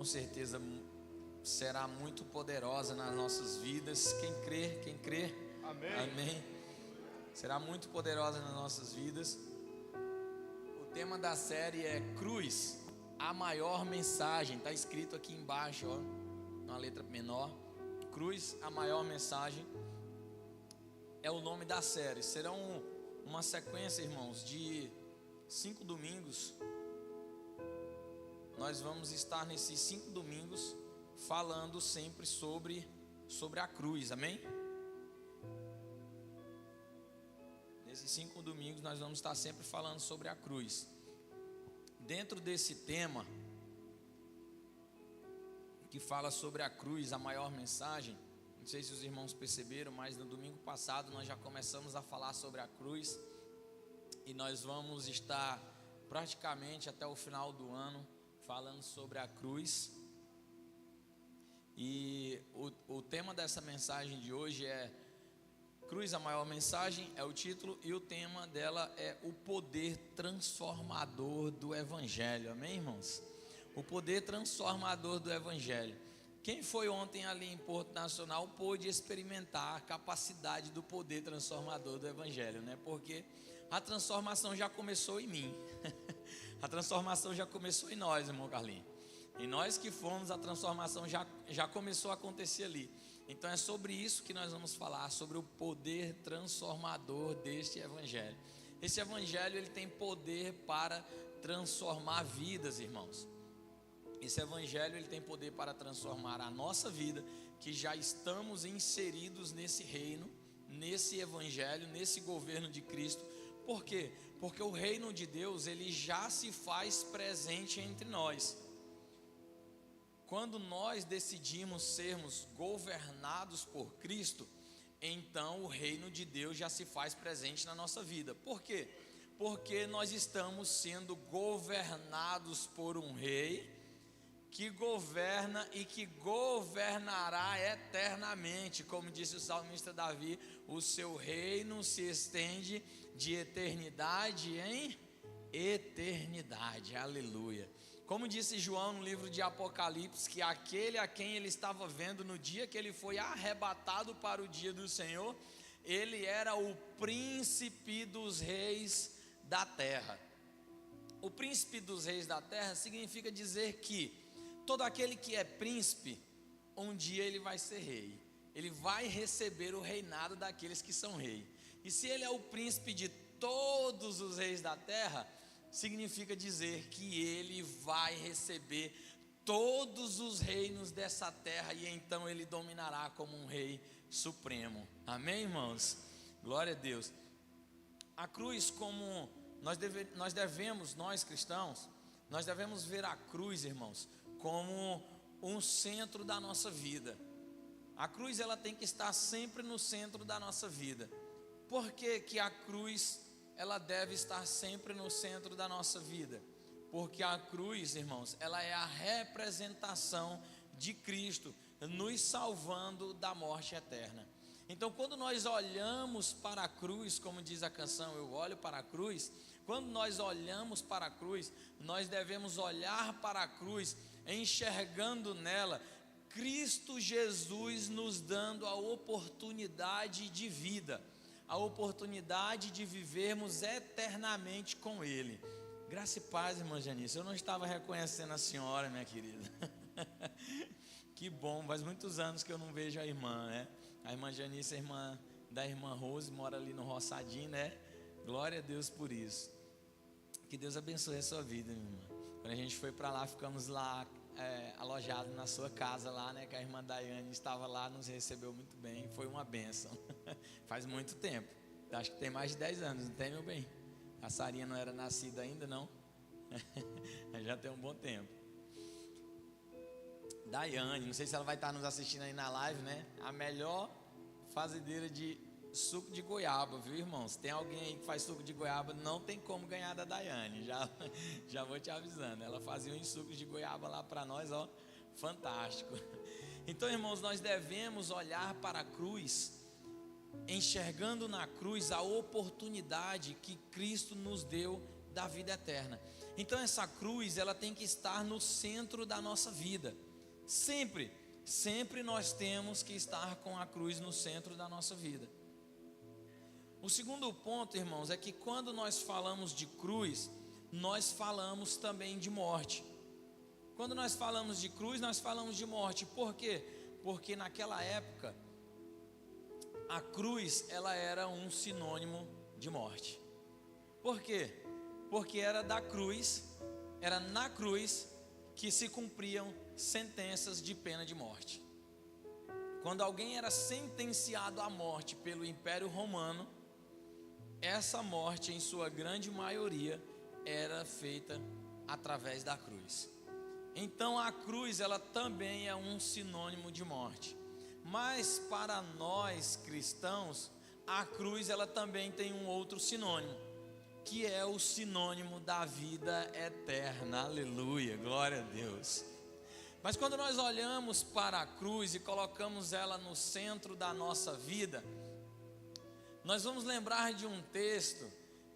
Com certeza será muito poderosa nas nossas vidas. Quem crê, Amém. amém. Será muito poderosa nas nossas vidas. O tema da série é Cruz, a maior mensagem. Está escrito aqui embaixo, ó, na letra menor. Cruz, a maior mensagem é o nome da série. Serão uma sequência, irmãos, de 5 domingos. Nós vamos estar nesses 5 domingos falando sempre sobre a cruz, amém? Nesses 5 domingos nós vamos estar sempre falando sobre a cruz. Dentro desse tema, que fala sobre a cruz, a maior mensagem, não sei se os irmãos perceberam, mas no domingo passado nós já começamos a falar sobre a cruz. E nós vamos estar praticamente até o final do ano falando sobre a cruz. E o tema dessa mensagem de hoje é Cruz, a maior mensagem, é o título. E o tema dela é o poder transformador do Evangelho, amém, irmãos? O poder transformador do Evangelho. Quem foi ontem ali em Porto Nacional pôde experimentar a capacidade do poder transformador do Evangelho, né? Porque a transformação já começou em mim. A transformação já começou em nós, irmão Carlinhos. Em nós que fomos, a transformação já começou a acontecer ali. Então é sobre isso que nós vamos falar, sobre o poder transformador deste Evangelho. Esse Evangelho, ele tem poder para transformar vidas, irmãos. Esse Evangelho, ele tem poder para transformar a nossa vida, que já estamos inseridos nesse reino, nesse Evangelho, nesse governo de Cristo. Por quê? Porque o reino de Deus, ele já se faz presente entre nós. Quando nós decidimos sermos governados por Cristo, então o reino de Deus já se faz presente na nossa vida. Por quê? Porque nós estamos sendo governados por um rei que governa e que governará eternamente. Como disse o salmista Davi, o seu reino se estende de eternidade em eternidade, aleluia. Como disse João no livro de Apocalipse, que aquele a quem ele estava vendo no dia que ele foi arrebatado para o dia do Senhor, ele era o príncipe dos reis da terra. O príncipe dos reis da terra significa dizer que todo aquele que é príncipe, um dia ele vai ser rei. Ele vai receber o reinado daqueles que são reis. E se ele é o príncipe de todos os reis da terra, significa dizer que ele vai receber todos os reinos dessa terra e então ele dominará como um rei supremo. Amém, irmãos? Glória a Deus. A cruz, como nós cristãos, nós devemos ver a cruz, irmãos, como um centro da nossa vida. A cruz, ela tem que estar sempre no centro da nossa vida. Por que a cruz, ela deve estar sempre no centro da nossa vida? Porque a cruz, irmãos, ela é a representação de Cristo nos salvando da morte eterna. Então, quando nós olhamos para a cruz, como diz a canção, eu olho para a cruz. Quando nós olhamos para a cruz, nós devemos olhar para a cruz, enxergando nela Cristo Jesus nos dando a oportunidade de vida, a oportunidade de vivermos eternamente com Ele. Graça e paz, irmã Janice. Eu não estava reconhecendo a senhora, minha querida. Que bom, faz muitos anos que eu não vejo a irmã, né? A irmã Janice é irmã da irmã Rose, mora ali no Roçadinho, né? Glória a Deus por isso. Que Deus abençoe a sua vida, minha irmã. Quando a gente foi para lá, ficamos lá alojados na sua casa lá, né? Que a irmã Daiane estava lá, nos recebeu muito bem. Foi uma bênção. Faz muito tempo. Acho que tem mais de 10 anos, não tem, meu bem? A Sarinha não era nascida ainda, não? Já tem um bom tempo. Daiane, não sei se ela vai estar nos assistindo aí na live, né? A melhor fazendeira de suco de goiaba, viu, irmãos? Tem alguém aí que faz suco de goiaba, não tem como ganhar da Daiane, já vou te avisando. Ela fazia uns sucos de goiaba lá para nós, ó, fantástico. Então, irmãos, nós devemos olhar para a cruz, enxergando na cruz a oportunidade que Cristo nos deu da vida eterna. Então essa cruz, ela tem que estar no centro da nossa vida. Sempre, sempre nós temos que estar com a cruz no centro da nossa vida. O segundo ponto, irmãos, é que quando nós falamos de cruz, nós falamos também de morte. Quando nós falamos de cruz, nós falamos de morte. Por quê? Porque naquela época, a cruz, ela era um sinônimo de morte. Por quê? Porque era da cruz, era na cruz que se cumpriam sentenças de pena de morte. Quando alguém era sentenciado à morte pelo Império Romano, essa morte, em sua grande maioria, era feita através da cruz. Então a cruz, ela também é um sinônimo de morte. Mas para nós cristãos, a cruz, ela também tem um outro sinônimo, que é o sinônimo da vida eterna. Aleluia, glória a Deus. Mas quando nós olhamos para a cruz e colocamos ela no centro da nossa vida, nós vamos lembrar de um texto,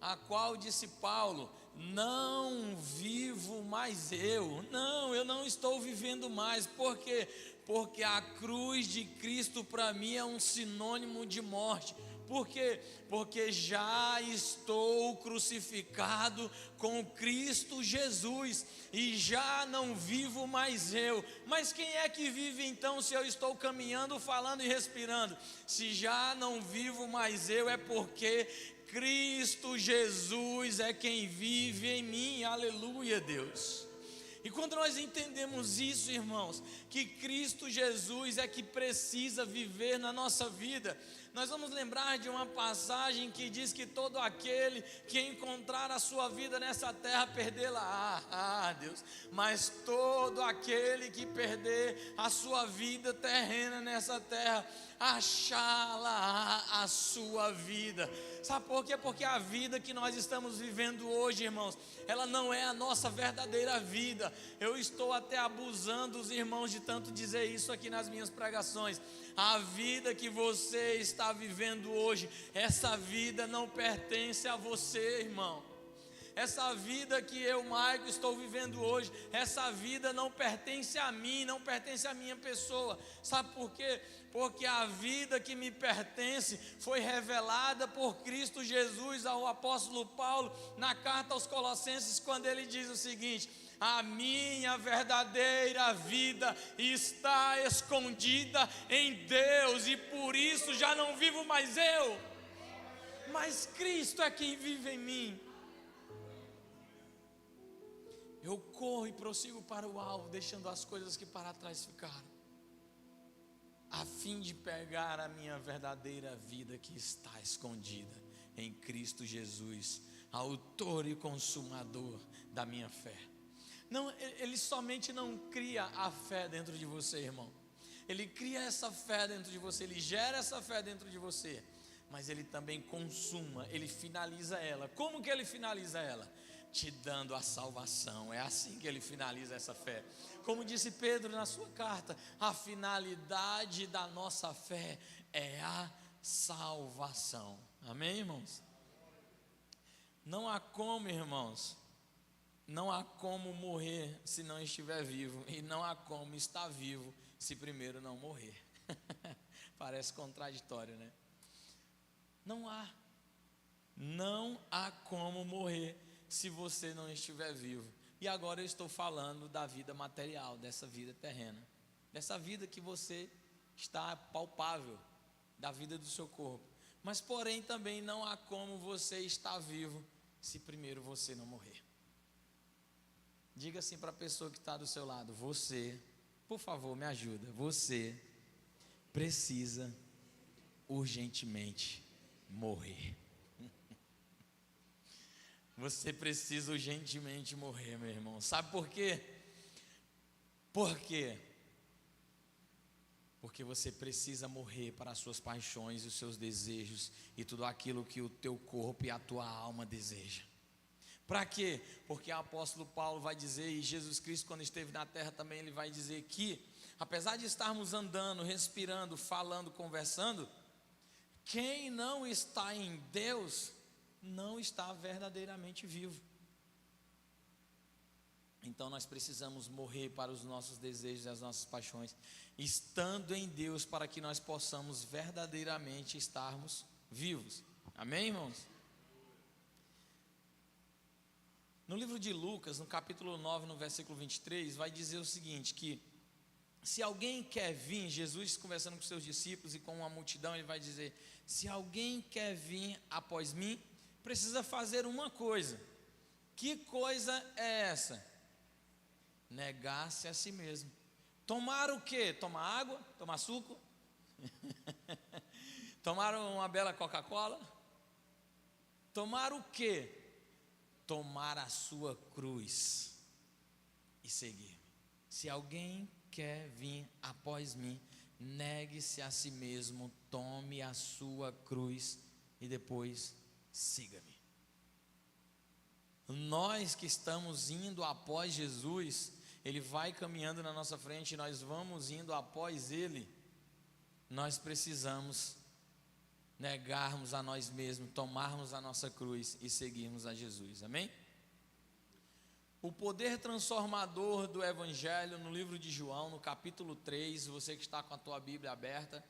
a qual disse Paulo: não vivo mais eu não estou vivendo mais. Por quê? Porque a cruz de Cristo para mim é um sinônimo de morte. Por quê? Porque já estou crucificado com Cristo Jesus e já não vivo mais eu. Mas quem é que vive então, se eu estou caminhando, falando e respirando? Se já não vivo mais eu, é porque Cristo Jesus é quem vive em mim. Aleluia, Deus. E quando nós entendemos isso, irmãos, que Cristo Jesus é que precisa viver na nossa vida, nós vamos lembrar de uma passagem que diz que todo aquele que encontrar a sua vida nessa terra, perdê-la, Deus, mas todo aquele que perder a sua vida terrena nessa terra, achá-la a sua vida. Sabe por quê? Porque a vida que nós estamos vivendo hoje, irmãos, ela não é a nossa verdadeira vida. Eu estou até abusando os irmãos de tanto dizer isso aqui nas minhas pregações. A vida que você está vivendo hoje, essa vida não pertence a você, irmão. Essa vida que eu, Maico, estou vivendo hoje, essa vida não pertence a mim, não pertence à minha pessoa. Sabe por quê? Porque a vida que me pertence foi revelada por Cristo Jesus ao apóstolo Paulo na carta aos Colossenses, quando ele diz o seguinte: a minha verdadeira vida está escondida em Deus, e por isso já não vivo mais eu, mas Cristo é quem vive em mim. Eu corro e prossigo para o alvo, deixando as coisas que para trás ficaram, a fim de pegar a minha verdadeira vida que está escondida em Cristo Jesus, autor e consumador da minha fé. Não, ele somente não cria a fé dentro de você, irmão. Ele cria essa fé dentro de você, ele gera essa fé dentro de você, mas ele também consuma, ele finaliza ela. Como que ele finaliza ela? Te dando a salvação. É assim que ele finaliza essa fé. Como disse Pedro na sua carta, a finalidade da nossa fé é a salvação. Amém, irmãos? Não há como, irmãos, não há como morrer se não estiver vivo, e não há como estar vivo se primeiro não morrer. Parece contraditório, né? Não há como morrer se você não estiver vivo. E agora eu estou falando da vida material, dessa vida terrena, dessa vida que você está palpável, da vida do seu corpo. Mas porém também não há como você estar vivo se primeiro você não morrer. Diga assim para a pessoa que está do seu lado: você, por favor, me ajuda, você precisa urgentemente morrer. Você precisa urgentemente morrer, meu irmão. Sabe por quê? Por quê? Porque você precisa morrer para as suas paixões e os seus desejos e tudo aquilo que o teu corpo e a tua alma deseja. Para quê? Porque o apóstolo Paulo vai dizer, e Jesus Cristo, quando esteve na terra também, ele vai dizer que, apesar de estarmos andando, respirando, falando, conversando, quem não está em Deus não está verdadeiramente vivo. Então nós precisamos morrer para os nossos desejos e as nossas paixões, estando em Deus, para que nós possamos verdadeiramente estarmos vivos. Amém, irmãos? No livro de Lucas, no capítulo 9, no versículo 23, vai dizer o seguinte, que se alguém quer vir, Jesus conversando com seus discípulos e com uma multidão, ele vai dizer: se alguém quer vir após mim, precisa fazer uma coisa. Que coisa é essa? Negar-se a si mesmo. Tomar o quê? Tomar água? Tomar suco? Tomar uma bela Coca-Cola? Tomar o quê? Tomar a sua cruz e seguir. Se alguém quer vir após mim, negue-se a si mesmo, tome a sua cruz e depois siga-me. Nós que estamos indo após Jesus, Ele vai caminhando na nossa frente, nós vamos indo após Ele, nós precisamos negarmos a nós mesmos, tomarmos a nossa cruz e seguirmos a Jesus, amém? O poder transformador do Evangelho no livro de João, no capítulo 3, você que está com a tua Bíblia aberta,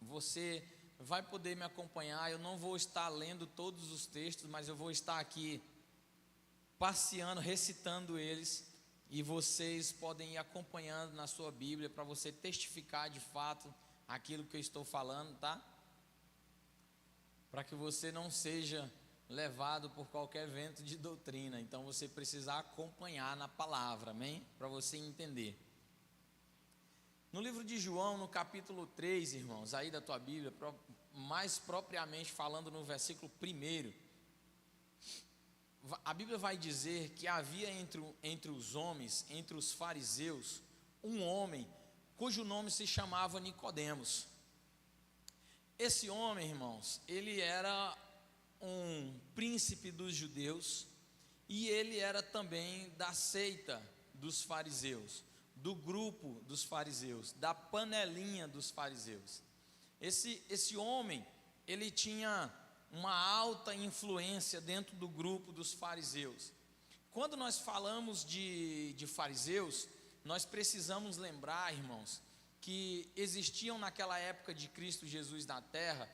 você vai poder me acompanhar. Eu não vou estar lendo todos os textos, mas eu vou estar aqui passeando, recitando eles, e vocês podem ir acompanhando na sua Bíblia, para você testificar de fato aquilo que eu estou falando, tá? Para que você não seja levado por qualquer vento de doutrina. Então você precisa acompanhar na palavra, amém? Para você entender. No livro de João, no capítulo 3, irmãos, aí da tua Bíblia, mais propriamente falando no versículo 1, a Bíblia vai dizer que havia entre os homens, entre os fariseus, um homem cujo nome se chamava Nicodemos. Esse homem, irmãos, ele era um príncipe dos judeus e ele era também da seita dos fariseus, do grupo dos fariseus, da panelinha dos fariseus. Esse homem, ele tinha uma alta influência dentro do grupo dos fariseus. Quando nós falamos de fariseus, nós precisamos lembrar, irmãos, que existiam naquela época de Cristo Jesus na terra,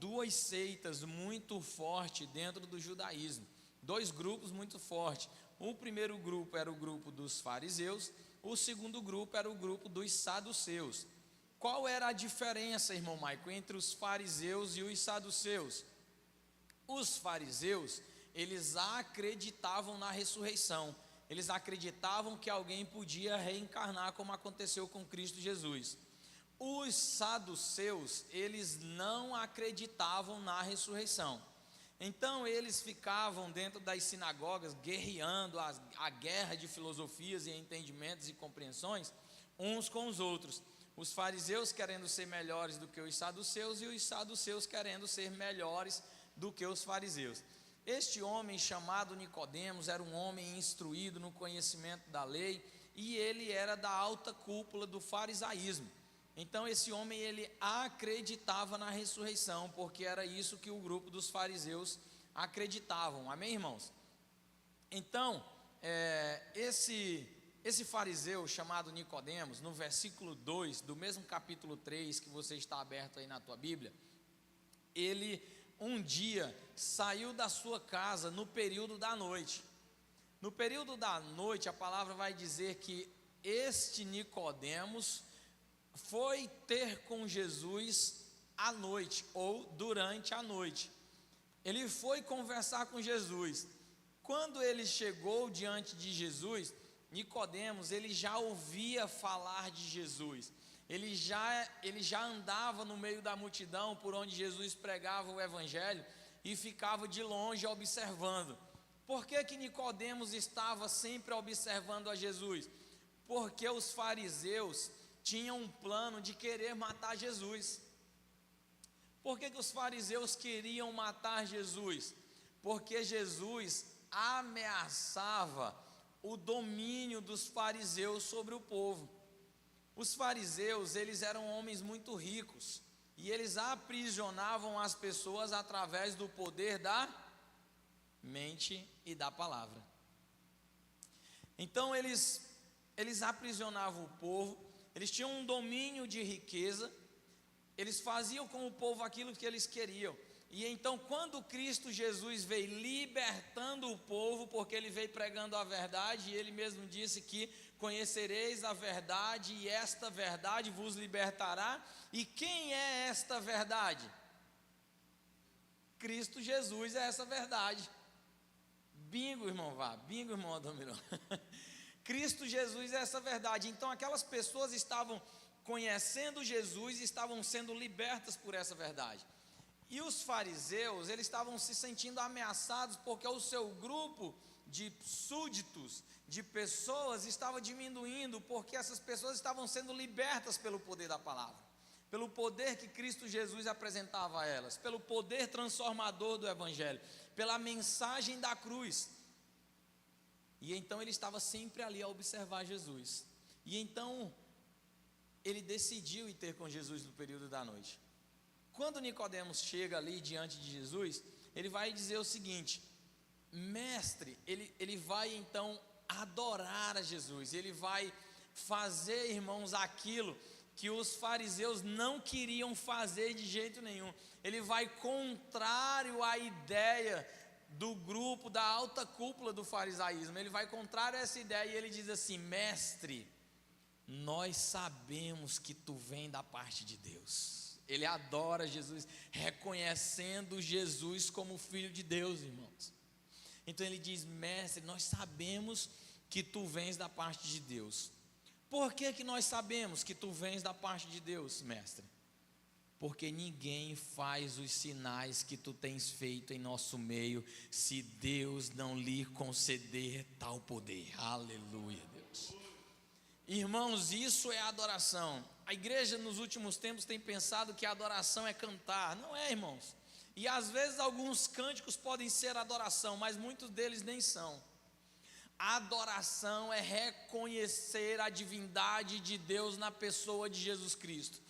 duas seitas muito fortes dentro do judaísmo, dois grupos muito fortes. O primeiro grupo era o grupo dos fariseus, o segundo grupo era o grupo dos saduceus. Qual era a diferença, irmão Maico, entre os fariseus e os saduceus? Os fariseus, eles acreditavam na ressurreição, eles acreditavam que alguém podia reencarnar, como aconteceu com Cristo Jesus. Os saduceus, eles não acreditavam na ressurreição. Então eles ficavam dentro das sinagogas guerreando a guerra de filosofias e entendimentos e compreensões uns com os outros. Os fariseus querendo ser melhores do que os saduceus e os saduceus querendo ser melhores do que os fariseus. Este homem chamado Nicodemos era um homem instruído no conhecimento da lei e ele era da alta cúpula do farisaísmo. Então esse homem, ele acreditava na ressurreição, porque era isso que o grupo dos fariseus acreditavam, amém, irmãos? Então, esse fariseu chamado Nicodemos, no versículo 2 do mesmo capítulo 3 que você está aberto aí na tua Bíblia, ele um dia saiu da sua casa no período da noite. No período da noite, a palavra vai dizer que este Nicodemos foi ter com Jesus à noite, ou durante a noite. Ele foi conversar com Jesus. Quando ele chegou diante de Jesus, Nicodemos, ele já ouvia falar de Jesus. Ele já andava no meio da multidão por onde Jesus pregava o evangelho e ficava de longe observando. Por que Nicodemos estava sempre observando a Jesus? Porque os fariseus tinham um plano de querer matar Jesus. Por que os fariseus queriam matar Jesus? Porque Jesus ameaçava o domínio dos fariseus sobre o povo. Os fariseus, eles eram homens muito ricos e eles aprisionavam as pessoas através do poder da mente e da palavra. Então eles aprisionavam o povo, eles tinham um domínio de riqueza, eles faziam com o povo aquilo que eles queriam. E então, quando Cristo Jesus veio libertando o povo, porque ele veio pregando a verdade, e ele mesmo disse que conhecereis a verdade, e esta verdade vos libertará. E quem é esta verdade? Cristo Jesus é essa verdade. Bingo, irmão Vá, bingo, irmão Adomiro. Cristo Jesus é essa verdade. Então aquelas pessoas estavam conhecendo Jesus e estavam sendo libertas por essa verdade. E os fariseus, eles estavam se sentindo ameaçados porque o seu grupo de súditos, de pessoas, estava diminuindo, porque essas pessoas estavam sendo libertas pelo poder da palavra, pelo poder que Cristo Jesus apresentava a elas, pelo poder transformador do Evangelho, pela mensagem da cruz. E então ele estava sempre ali a observar Jesus. E então ele decidiu ir ter com Jesus no período da noite. Quando Nicodemos chega ali diante de Jesus, ele vai dizer o seguinte: mestre, ele vai então adorar a Jesus, ele vai fazer, irmãos, aquilo que os fariseus não queriam fazer de jeito nenhum. Ele vai contrário à ideia do grupo, da alta cúpula do farisaísmo. Ele vai contrário a essa ideia e ele diz assim: mestre, nós sabemos que tu vem da parte de Deus. Ele adora Jesus, reconhecendo Jesus como Filho de Deus, irmãos. Então ele diz: mestre, nós sabemos que tu vens da parte de Deus. Por que nós sabemos que tu vens da parte de Deus, mestre? Porque ninguém faz os sinais que tu tens feito em nosso meio, se Deus não lhe conceder tal poder. Aleluia, Deus. Irmãos, isso é adoração. A igreja nos últimos tempos tem pensado que a adoração é cantar. Não é, irmãos. E às vezes alguns cânticos podem ser adoração, mas muitos deles nem são. Adoração é reconhecer a divindade de Deus na pessoa de Jesus Cristo.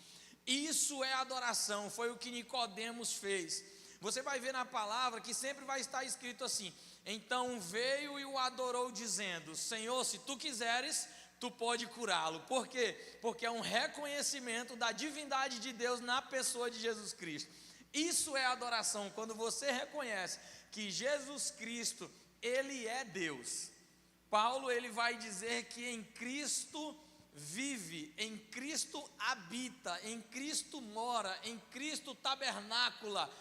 Isso é adoração, foi o que Nicodemos fez. Você vai ver na palavra que sempre vai estar escrito assim: então veio e o adorou dizendo: Senhor, se tu quiseres, tu pode curá-lo. Por quê? Porque é um reconhecimento da divindade de Deus na pessoa de Jesus Cristo. Isso é adoração, quando você reconhece que Jesus Cristo, Ele é Deus. Paulo, ele vai dizer que em Cristo vive, em Cristo habita, em Cristo mora, em Cristo tabernácula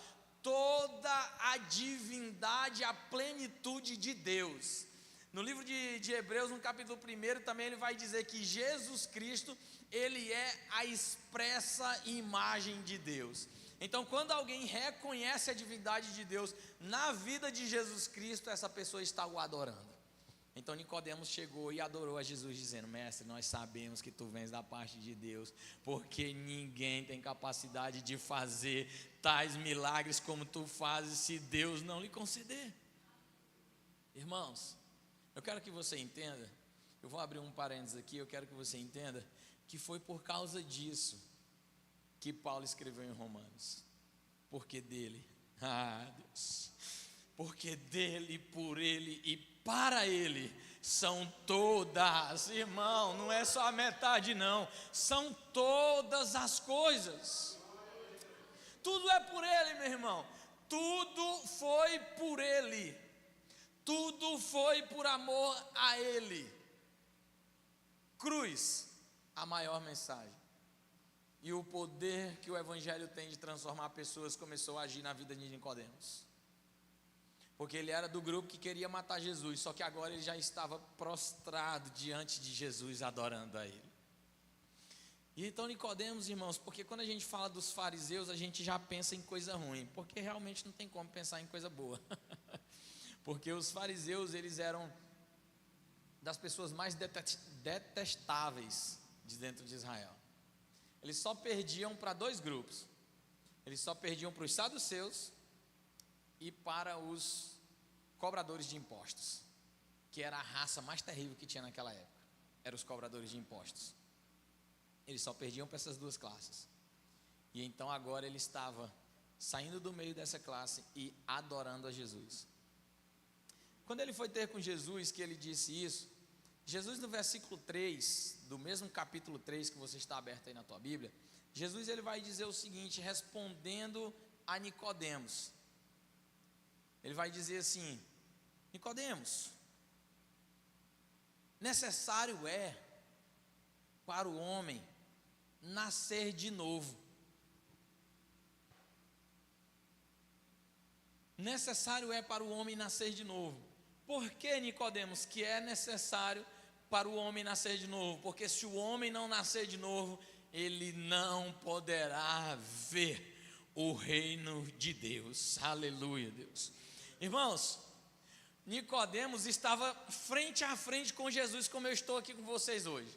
toda a divindade, a plenitude de Deus. No livro de Hebreus, no capítulo 1, também ele vai dizer que Jesus Cristo, ele é a expressa imagem de Deus. Então, quando alguém reconhece a divindade de Deus na vida de Jesus Cristo, essa pessoa está o adorando. Então Nicodemos chegou e adorou a Jesus, dizendo: mestre, nós sabemos que tu vens da parte de Deus, porque ninguém tem capacidade de fazer tais milagres como tu fazes, se Deus não lhe conceder. Irmãos, eu quero que você entenda, eu vou abrir um parênteses aqui, eu quero que você entenda que foi por causa disso que Paulo escreveu em Romanos. Porque dele, Deus, porque dele, por ele e para ele são todas, irmão, não é só a metade não, são todas as coisas. Tudo é por ele, meu irmão, tudo foi por ele, tudo foi por amor a ele. Cruz, a maior mensagem. E o poder que o Evangelho tem de transformar pessoas começou a agir na vida de Nicodemos. Porque ele era do grupo que queria matar Jesus, só que agora ele já estava prostrado diante de Jesus, adorando a ele. E então Nicodemos, irmãos, porque quando a gente fala dos fariseus, a gente já pensa em coisa ruim, porque realmente não tem como pensar em coisa boa. Porque os fariseus, eles eram das pessoas mais detestáveis de dentro de Israel. Eles só perdiam para dois grupos. Eles só perdiam para os saduceus e para os cobradores de impostos, que era a raça mais terrível que tinha naquela época. Eram os cobradores de impostos. Eles só perdiam para essas duas classes. E então agora ele estava saindo do meio dessa classe e adorando a Jesus. Quando ele foi ter com Jesus, que ele disse isso, Jesus, no versículo 3, do mesmo capítulo 3 que você está aberto aí na tua Bíblia, Jesus ele vai dizer o seguinte, respondendo a Nicodemos. Ele vai dizer assim: Nicodemos, necessário é para o homem nascer de novo. Necessário é para o homem nascer de novo. Por que, Nicodemos, que é necessário para o homem nascer de novo? Porque se o homem não nascer de novo, ele não poderá ver o reino de Deus. Aleluia, Deus. Irmãos, Nicodemos estava frente a frente com Jesus, como eu estou aqui com vocês hoje.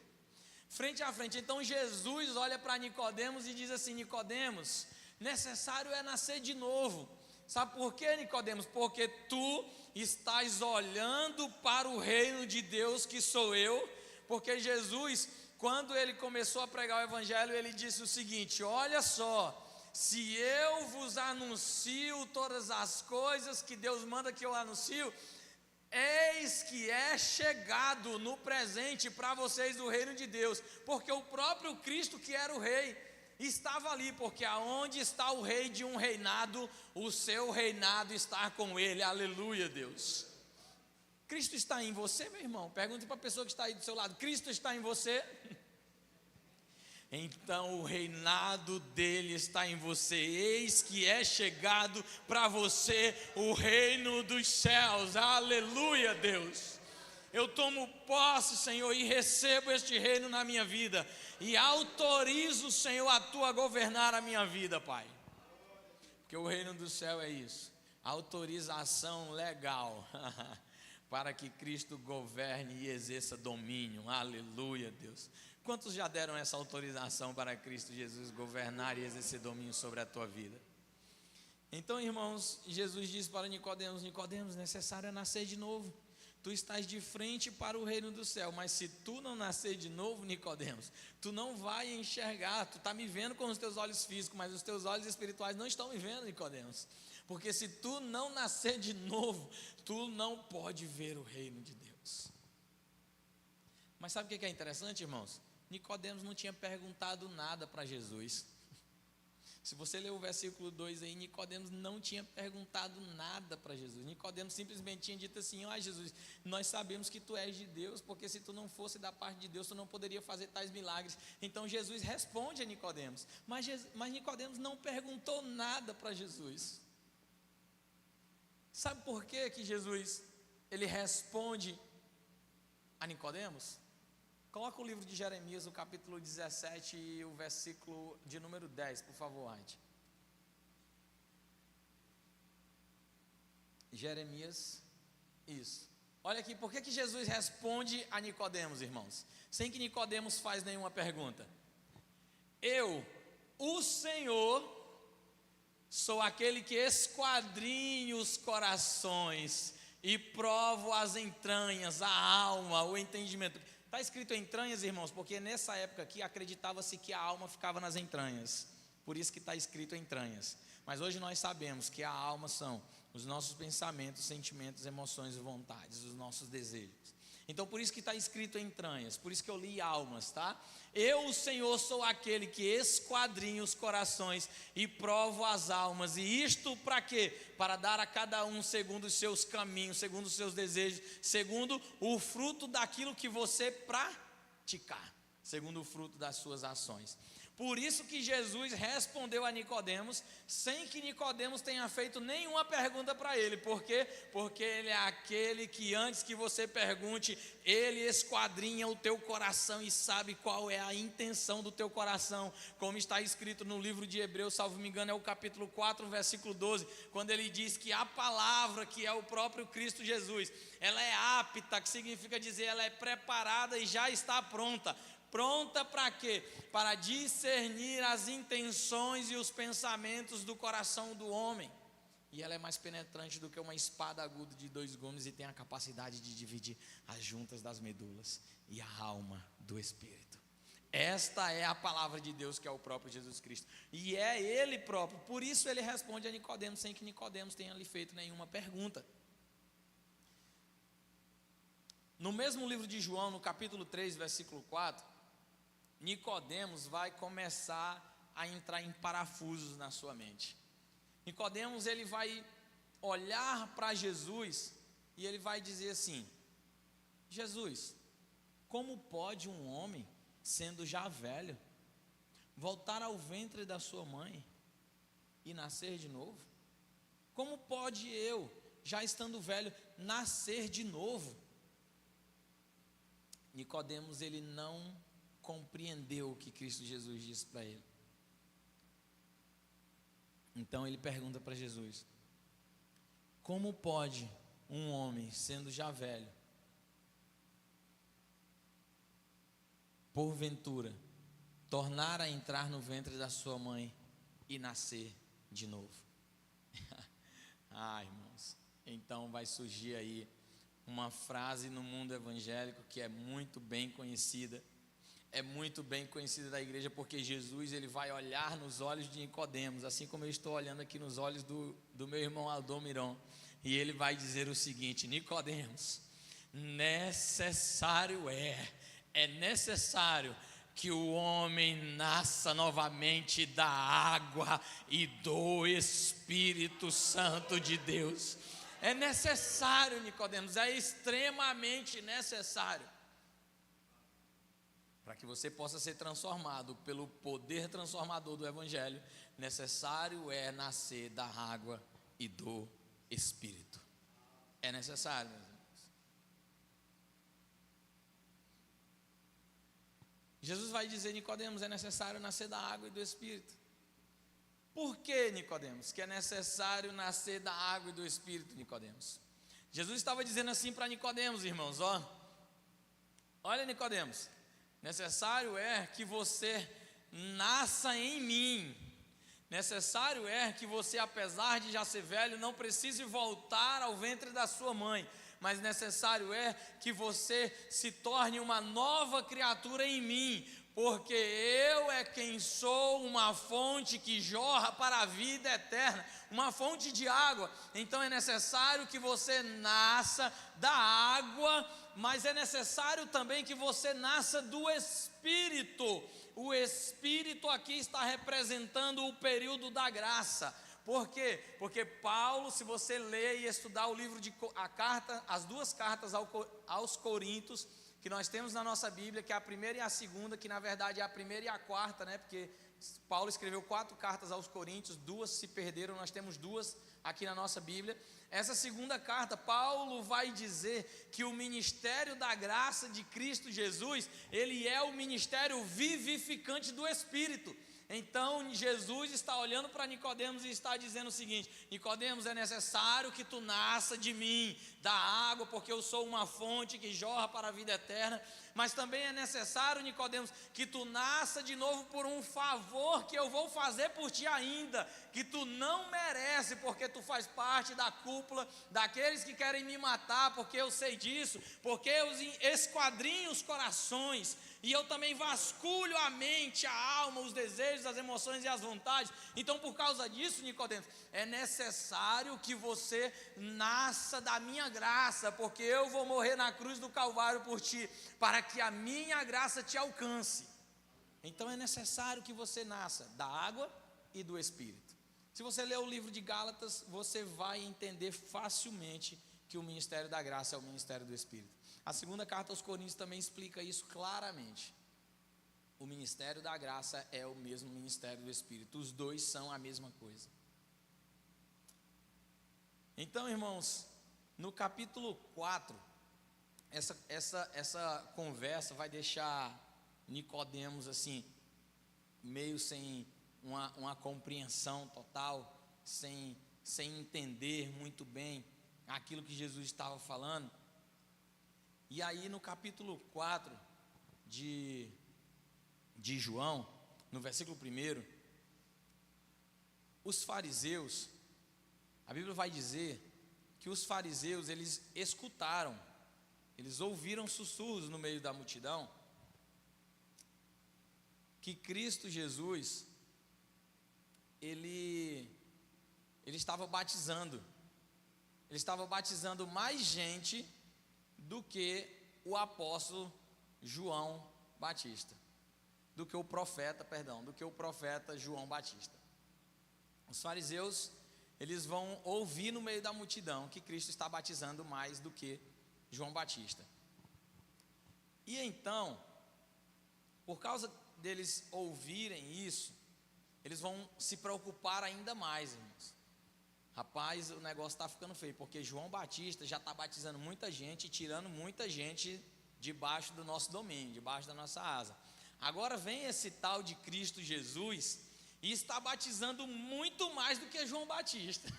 Frente a frente. Então Jesus olha para Nicodemos e diz assim: Nicodemos, necessário é nascer de novo. Sabe por quê, Nicodemos? Porque tu estás olhando para o reino de Deus, que sou eu. Porque Jesus, quando ele começou a pregar o evangelho, ele disse o seguinte: olha só, se eu vos anuncio todas as coisas que Deus manda que eu anuncio, eis que é chegado no presente para vocês o reino de Deus. Porque o próprio Cristo, que era o rei, estava ali, porque aonde está o rei de um reinado, o seu reinado está com ele. Aleluia, Deus. Cristo está em você, meu irmão? Pergunte para a pessoa que está aí do seu lado: Cristo está em você? Então o reinado dele está em você. Eis que é chegado para você o reino dos céus. Aleluia, Deus. Eu tomo posse, Senhor, e recebo este reino na minha vida, e autorizo, Senhor, a Tu a governar a minha vida, Pai. Porque o reino do céu é isso, autorização legal para que Cristo governe e exerça domínio. Aleluia, Deus. Quantos já deram essa autorização para Cristo Jesus governar e exercer domínio sobre a tua vida? Então, irmãos, Jesus disse para Nicodemos: Nicodemos, necessário é nascer de novo. Tu estás de frente para o reino do céu, mas se tu não nascer de novo, Nicodemos, tu não vai enxergar. Tu está me vendo com os teus olhos físicos, mas os teus olhos espirituais não estão me vendo, Nicodemos. Porque se tu não nascer de novo, tu não pode ver o reino de Deus. Mas sabe o que é interessante, irmãos? Nicodemos não tinha perguntado nada para Jesus. Se você ler o versículo 2 aí, Nicodemos não tinha perguntado nada para Jesus. Nicodemos simplesmente tinha dito assim: ó Jesus, nós sabemos que tu és de Deus, porque se tu não fosse da parte de Deus, tu não poderia fazer tais milagres. Então Jesus responde a Nicodemos, mas Nicodemos não perguntou nada para Jesus. Sabe por que Jesus ele responde a Nicodemos? Coloca o livro de Jeremias, o capítulo 17 e o versículo de número 10, por favor, Ade. Jeremias, isso. Olha aqui, por que Jesus responde a Nicodemos, irmãos? Sem que Nicodemos faz nenhuma pergunta. Eu, o Senhor, sou aquele que esquadrinho os corações e provo as entranhas, a alma, o entendimento. Está escrito entranhas, irmãos, porque nessa época aqui acreditava-se que a alma ficava nas entranhas. Por isso que está escrito entranhas. Mas hoje nós sabemos que a alma são os nossos pensamentos, sentimentos, emoções e vontades, os nossos desejos. Então por isso que está escrito entranhas, por isso que eu li almas, tá? Eu, o Senhor, sou aquele que esquadrinho os corações e provo as almas. E isto para quê? Para dar a cada um segundo os seus caminhos, segundo os seus desejos, segundo o fruto daquilo que você praticar, segundo o fruto das suas ações. Por isso que Jesus respondeu a Nicodemos, sem que Nicodemos tenha feito nenhuma pergunta para ele. Por quê? Porque ele é aquele que antes que você pergunte, ele esquadrinha o teu coração e sabe qual é a intenção do teu coração. Como está escrito no livro de Hebreus, salvo me engano, é o capítulo 4, versículo 12, quando ele diz que a palavra, que é o próprio Cristo Jesus, ela é apta, que significa dizer, ela é preparada e já está pronta. Pronta para quê? Para discernir as intenções e os pensamentos do coração do homem. E ela é mais penetrante do que uma espada aguda de 2 gumes e tem a capacidade de dividir as juntas das medulas e a alma do espírito. Esta é a palavra de Deus, que é o próprio Jesus Cristo. E é Ele próprio. Por isso ele responde a Nicodemos, sem que Nicodemos tenha lhe feito nenhuma pergunta. No mesmo livro de João, no capítulo 3, versículo 4, Nicodemos vai começar a entrar em parafusos na sua mente. Nicodemos, ele vai olhar para Jesus e ele vai dizer assim: Jesus, como pode um homem, sendo já velho, voltar ao ventre da sua mãe e nascer de novo? Como pode eu, já estando velho, nascer de novo? Nicodemos, ele não compreendeu o que Cristo Jesus disse para ele. Então ele pergunta para Jesus: como pode um homem, sendo já velho, porventura, tornar a entrar no ventre da sua mãe e nascer de novo? Irmãos, então vai surgir aí uma frase no mundo evangélico que é muito bem conhecida. É muito bem conhecida da igreja, porque Jesus, ele vai olhar nos olhos de Nicodemos, assim como eu estou olhando aqui nos olhos do meu irmão Aldomiron, e ele vai dizer o seguinte: Nicodemos, é necessário que o homem nasça novamente da água e do Espírito Santo de Deus. É necessário, Nicodemos, é extremamente necessário. Para que você possa ser transformado pelo poder transformador do Evangelho, necessário é nascer da água e do Espírito. É necessário, meus irmãos. Jesus vai dizer: Nicodemos, é necessário nascer da água e do Espírito. Por que, Nicodemos, que é necessário nascer da água e do Espírito, Nicodemos? Jesus estava dizendo assim para Nicodemos, irmãos, olha, Nicodemos, necessário é que você nasça em mim. Necessário é que você, apesar de já ser velho, não precise voltar ao ventre da sua mãe, mas necessário é que você se torne uma nova criatura em mim, porque eu é quem sou uma fonte que jorra para a vida eterna, uma fonte de água. Então é necessário que você nasça da água, mas é necessário também que você nasça do Espírito. O Espírito aqui está representando o período da graça. Por quê? Porque Paulo, se você ler e estudar o livro as duas cartas aos Coríntios, que nós temos na nossa Bíblia, que é a primeira e a segunda, que na verdade é a primeira e a quarta, né? Porque Paulo escreveu 4 cartas aos Coríntios, 2 se perderam, nós temos 2 aqui na nossa Bíblia. Essa segunda carta, Paulo vai dizer que o ministério da graça de Cristo Jesus, ele é o ministério vivificante do Espírito. Então Jesus está olhando para Nicodemos e está dizendo o seguinte: Nicodemos, é necessário que tu nasça de mim, da água, porque eu sou uma fonte que jorra para a vida eterna. Mas também é necessário, Nicodemos, que tu nasça de novo por um favor que eu vou fazer por ti ainda, que tu não merece, porque tu faz parte da cúpula daqueles que querem me matar, porque eu sei disso, porque eu esquadrinho os corações, e eu também vasculho a mente, a alma, os desejos, as emoções e as vontades. Então, por causa disso, Nicodemos, é necessário que você nasça da minha graça, porque eu vou morrer na cruz do Calvário por ti, para que a minha graça te alcance. Então é necessário que você nasça da água e do Espírito. Se você ler o livro de Gálatas, você vai entender facilmente que o ministério da graça é o ministério do Espírito. A segunda carta aos Coríntios também explica isso claramente. O ministério da graça é o mesmo ministério do Espírito. Os dois são a mesma coisa. Então, irmãos, no capítulo 4, essa conversa vai deixar Nicodemos assim, meio sem uma compreensão total, sem entender muito bem aquilo que Jesus estava falando. E aí no capítulo 4 de João, no versículo 1, os fariseus, a Bíblia vai dizer que os fariseus, eles escutaram, eles ouviram sussurros no meio da multidão, que Cristo Jesus, ele estava batizando mais gente do que o apóstolo João Batista, do que o profeta João Batista. Os fariseus, eles vão ouvir no meio da multidão que Cristo está batizando mais do que João Batista. E então, por causa deles ouvirem isso, eles vão se preocupar ainda mais, irmãos. Rapaz, o negócio está ficando feio, porque João Batista já está batizando muita gente e tirando muita gente debaixo do nosso domínio, debaixo da nossa asa. Agora vem esse tal de Cristo Jesus e está batizando muito mais do que João Batista.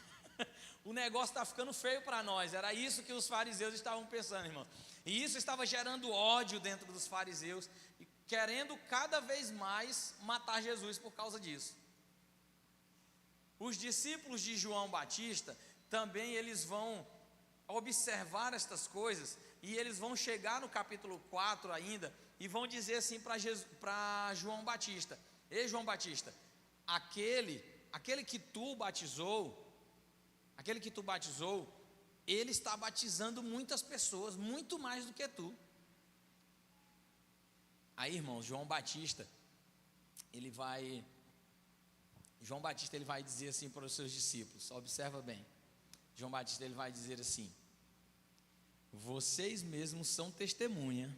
O negócio está ficando feio para nós. Era isso que os fariseus estavam pensando, irmão. E isso estava gerando ódio dentro dos fariseus, e querendo cada vez mais matar Jesus por causa disso. Os discípulos de João Batista também, eles vão observar estas coisas, e eles vão chegar no capítulo 4 ainda, e vão dizer assim para João Batista: ei, João Batista, aquele que tu batizou, ele está batizando muitas pessoas, muito mais do que tu. Aí, irmãos, João Batista ele vai dizer assim para os seus discípulos, observa bem. João Batista ele vai dizer assim: vocês mesmos são testemunha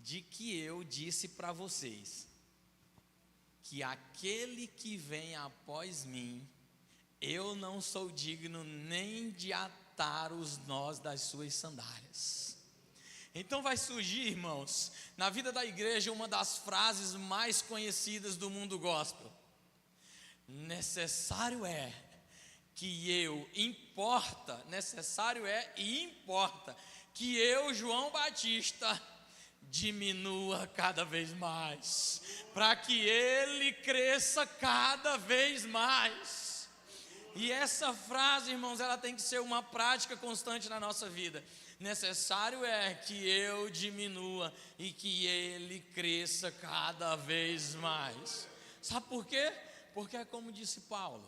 de que eu disse para vocês que aquele que vem após mim, eu não sou digno nem de atar os nós das suas sandálias. Então vai surgir, irmãos, na vida da igreja, uma das frases mais conhecidas do mundo gospel: necessário é e importa que eu, João Batista, diminua cada vez mais, para que ele cresça cada vez mais. E essa frase, irmãos, ela tem que ser uma prática constante na nossa vida. Necessário é que eu diminua e que ele cresça cada vez mais. Sabe por quê? Porque é como disse Paulo: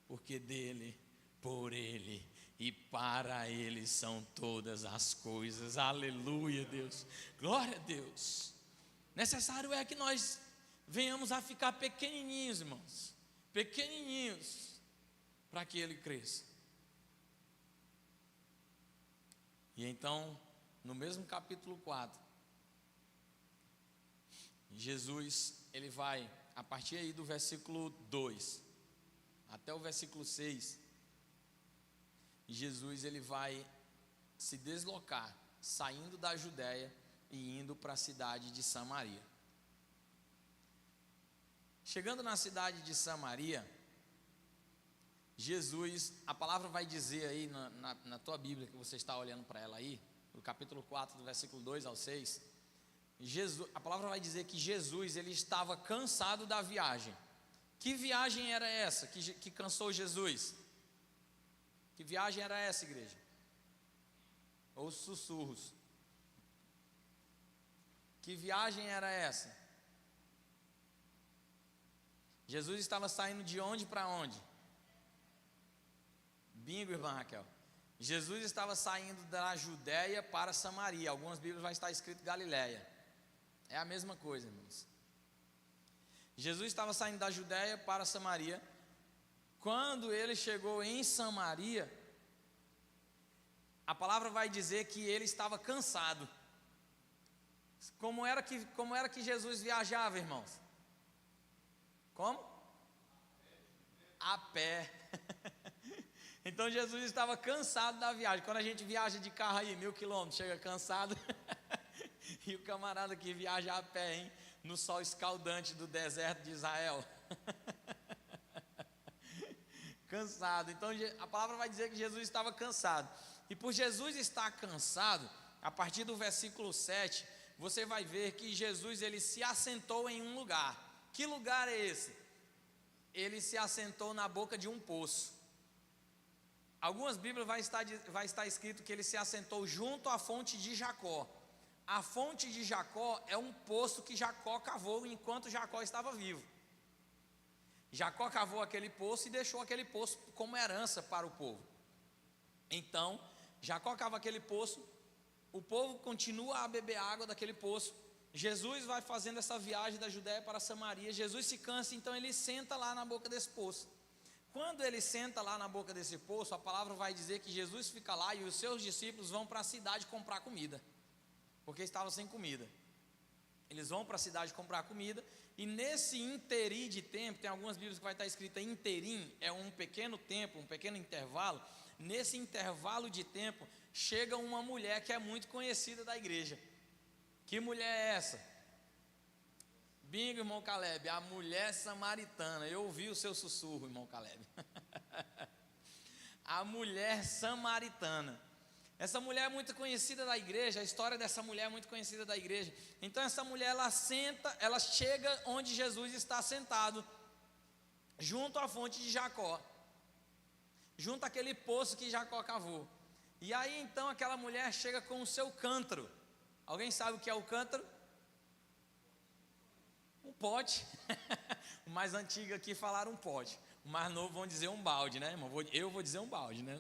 porque dele, por ele e para ele são todas as coisas. Aleluia, Deus, glória a Deus. Necessário é que nós venhamos a ficar pequenininhos, irmãos, pequenininhos, para que ele cresça. E então, no mesmo capítulo 4, Jesus, ele vai, a partir aí do versículo 2 até o versículo 6, Jesus ele vai se deslocar, saindo da Judéia e indo para a cidade de Samaria. Chegando na cidade de Samaria, Jesus, a palavra vai dizer aí na tua Bíblia, que você está olhando para ela aí, no capítulo 4, do versículo 2 ao 6, a palavra vai dizer que Jesus, ele estava cansado da viagem. Que viagem era essa que cansou Jesus? Que viagem era essa, igreja? Ou sussurros? Que viagem era essa? Jesus estava saindo de onde para onde? Bingo, irmã Raquel. Jesus estava saindo da Judéia para Samaria. Algumas Bíblias vai estar escrito Galiléia. É a mesma coisa, irmãos. Jesus estava saindo da Judéia para Samaria. Quando ele chegou em Samaria, a palavra vai dizer que ele estava cansado. Como era que Jesus viajava, irmãos? Como? A pé. Então Jesus estava cansado da viagem. Quando a gente viaja de carro aí, 1000 quilômetros, chega cansado. E o camarada que viaja a pé, hein? No sol escaldante do deserto de Israel. Cansado. Então a palavra vai dizer que Jesus estava cansado. E por Jesus estar cansado, a partir do versículo 7, você vai ver que Jesus ele se assentou em um lugar. Que lugar é esse? Ele se assentou na boca de um poço. Algumas Bíblias vai estar escrito que ele se assentou junto à fonte de Jacó. A fonte de Jacó é um poço que Jacó cavou enquanto Jacó estava vivo. Jacó cavou aquele poço e deixou aquele poço como herança para o povo. Então, Jacó cava aquele poço, o povo continua a beber água daquele poço. Jesus vai fazendo essa viagem da Judéia para Samaria. Jesus se cansa, então ele senta lá na boca desse poço. Quando ele senta lá na boca desse poço, a palavra vai dizer que Jesus fica lá e os seus discípulos vão para a cidade comprar comida, porque estavam sem comida. Eles vão para a cidade comprar comida, e nesse interim de tempo, tem algumas bíblias que vai estar escrita interim, é um pequeno tempo, um pequeno intervalo. Nesse intervalo de tempo, chega uma mulher que é muito conhecida da igreja. Que mulher é essa? Bingo, irmão Caleb, a mulher samaritana. Eu ouvi o seu sussurro, irmão Caleb. A mulher samaritana. Essa mulher é muito conhecida da igreja, a história dessa mulher é muito conhecida da igreja. Então essa mulher, ela chega onde Jesus está sentado, junto à fonte de Jacó, junto àquele poço que Jacó cavou. E aí então aquela mulher chega com o seu cântaro. Alguém sabe o que é o cântaro? Um pote. O mais antigo aqui falaram um pote. O mais novo vão dizer um balde, né, irmão? Eu vou dizer um balde, né?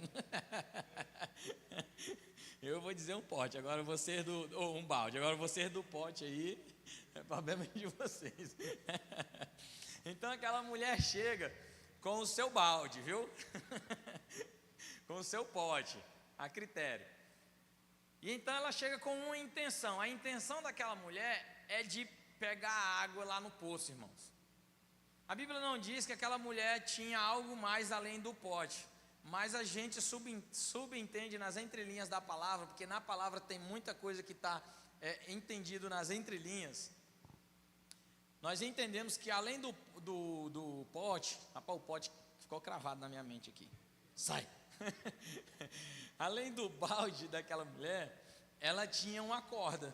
Eu vou dizer um pote, agora vocês um balde. Agora vocês do pote aí, é problema de vocês. Então aquela mulher chega com o seu balde, viu? Com o seu pote, a critério. E então ela chega com uma intenção. A intenção daquela mulher é de pegar água lá no poço, irmãos. A Bíblia não diz que aquela mulher tinha algo mais além do pote, mas a gente subentende nas entrelinhas da palavra, porque na palavra tem muita coisa que está entendido nas entrelinhas. Nós entendemos que além do pote, rapaz, o pote ficou cravado na minha mente aqui, sai. Além do balde daquela mulher, ela tinha uma corda,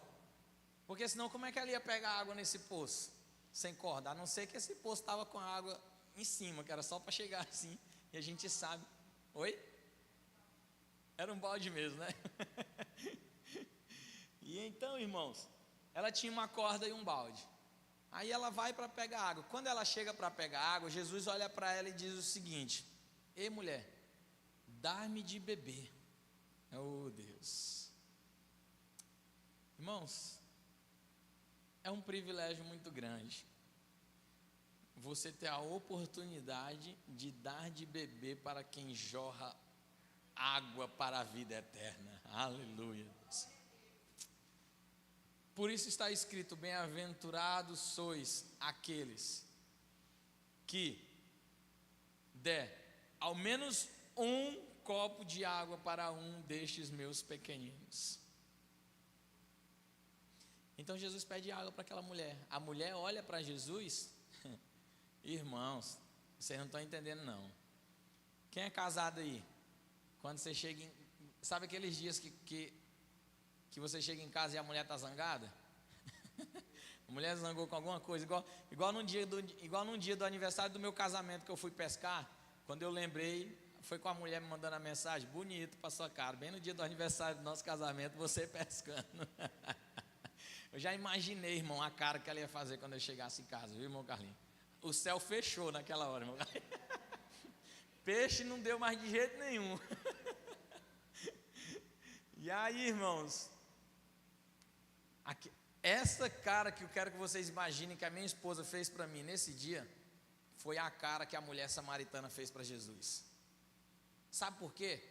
porque senão como é que ela ia pegar água nesse poço? Sem corda, a não ser que esse poço estava com a água em cima, que era só para chegar assim, e a gente sabe. Oi? Era um balde mesmo, né? E então, irmãos, ela tinha uma corda e um balde. Aí ela vai para pegar água. Quando ela chega para pegar água, Jesus olha para ela e diz o seguinte: ei, mulher, dá-me de beber. Oh, Deus. Irmãos, é um privilégio muito grande você ter a oportunidade de dar de beber para quem jorra água para a vida eterna. Aleluia. Por isso está escrito: bem-aventurados sois aqueles que der ao menos um copo de água para um destes meus pequeninos. Então Jesus pede água para aquela mulher. A mulher olha para Jesus. Irmãos, vocês não estão entendendo não. Quem é casado aí? Quando você chega em... Sabe aqueles dias que você chega em casa e a mulher está zangada? A mulher zangou com alguma coisa, igual num dia do aniversário do meu casamento, que eu fui pescar. Quando eu lembrei, foi com a mulher me mandando a mensagem: bonito para sua cara, bem no dia do aniversário do nosso casamento, você pescando. Eu já imaginei, irmão, a cara que ela ia fazer quando eu chegasse em casa, viu, irmão Carlinhos? O céu fechou naquela hora, irmão Carlinhos. Peixe não deu mais de jeito nenhum. E aí, irmãos, essa cara que eu quero que vocês imaginem que a minha esposa fez para mim nesse dia, foi a cara que a mulher samaritana fez para Jesus. Sabe por quê?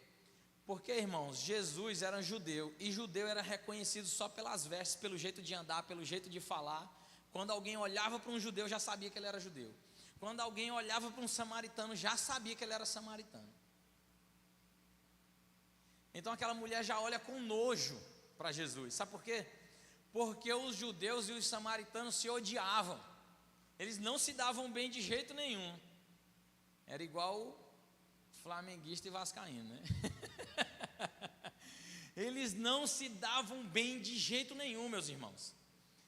Porque, irmãos, Jesus era judeu, e judeu era reconhecido só pelas vestes, pelo jeito de andar, pelo jeito de falar. Quando alguém olhava para um judeu, já sabia que ele era judeu. Quando alguém olhava para um samaritano, já sabia que ele era samaritano. Então aquela mulher já olha com nojo para Jesus. Sabe por quê? Porque os judeus e os samaritanos se odiavam. Eles não se davam bem de jeito nenhum. Era igual flamenguista e vascaíno, né? Eles não se davam bem de jeito nenhum, meus irmãos.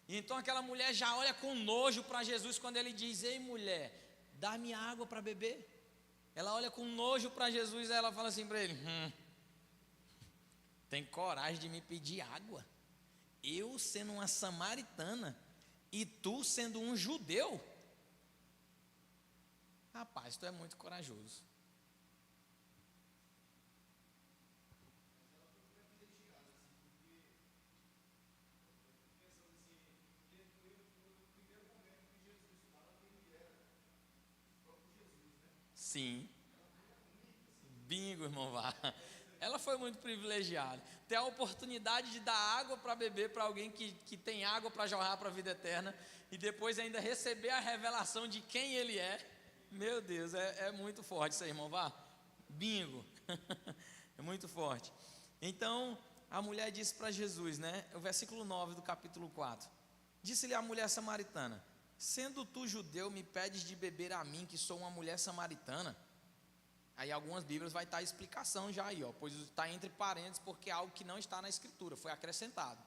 E então aquela mulher já olha com nojo para Jesus quando ele diz: ei, mulher, dá-me água para beber. Ela olha com nojo para Jesus e ela fala assim para ele: tem coragem de me pedir água? Eu sendo uma samaritana e tu sendo um judeu? Rapaz, tu é muito corajoso. Sim. Bingo, irmão Vá. Ela foi muito privilegiada. Ter a oportunidade de dar água para beber para alguém que tem água para jorrar para a vida eterna. E depois ainda receber a revelação de quem ele é. Meu Deus, é muito forte isso aí, irmão Vá. Bingo. É muito forte. Então, a mulher disse para Jesus, né? O versículo 9 do capítulo 4. Disse-lhe a mulher samaritana: sendo tu judeu, me pedes de beber a mim, que sou uma mulher samaritana? Aí algumas bíblias vai estar a explicação já aí, ó, pois está entre parênteses, porque é algo que não está na escritura, foi acrescentado.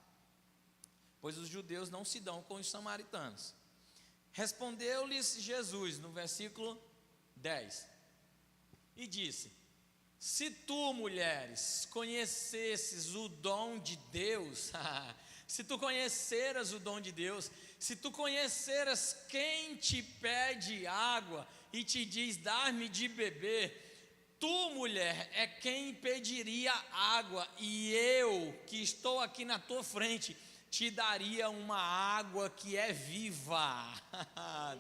Pois os judeus não se dão com os samaritanos. Respondeu-lhes Jesus, no versículo 10, e disse: se tu, mulheres, conhecesses o dom de Deus, se tu conheceras o dom de Deus, se tu conheceras quem te pede água e te diz: dar-me de beber, tu, mulher, é quem pediria água, e eu, que estou aqui na tua frente, te daria uma água que é viva.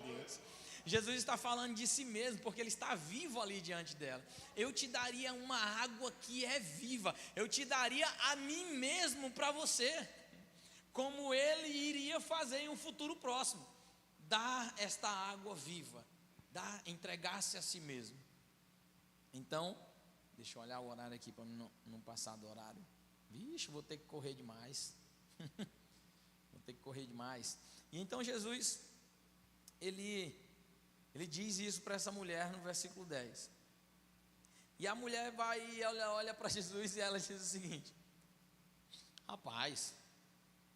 Deus. Jesus está falando de si mesmo, porque ele está vivo ali diante dela. Eu te daria uma água que é viva, eu te daria a mim mesmo para você, como ele iria fazer em um futuro próximo, dar esta água viva, entregar-se a si mesmo. Então, deixa eu olhar o horário aqui para não passar do horário. Vixe, vou ter que correr demais. Vou ter que correr demais. E então Jesus, ele diz isso para essa mulher no versículo 10. E a mulher vai e olha para Jesus e ela diz o seguinte: rapaz,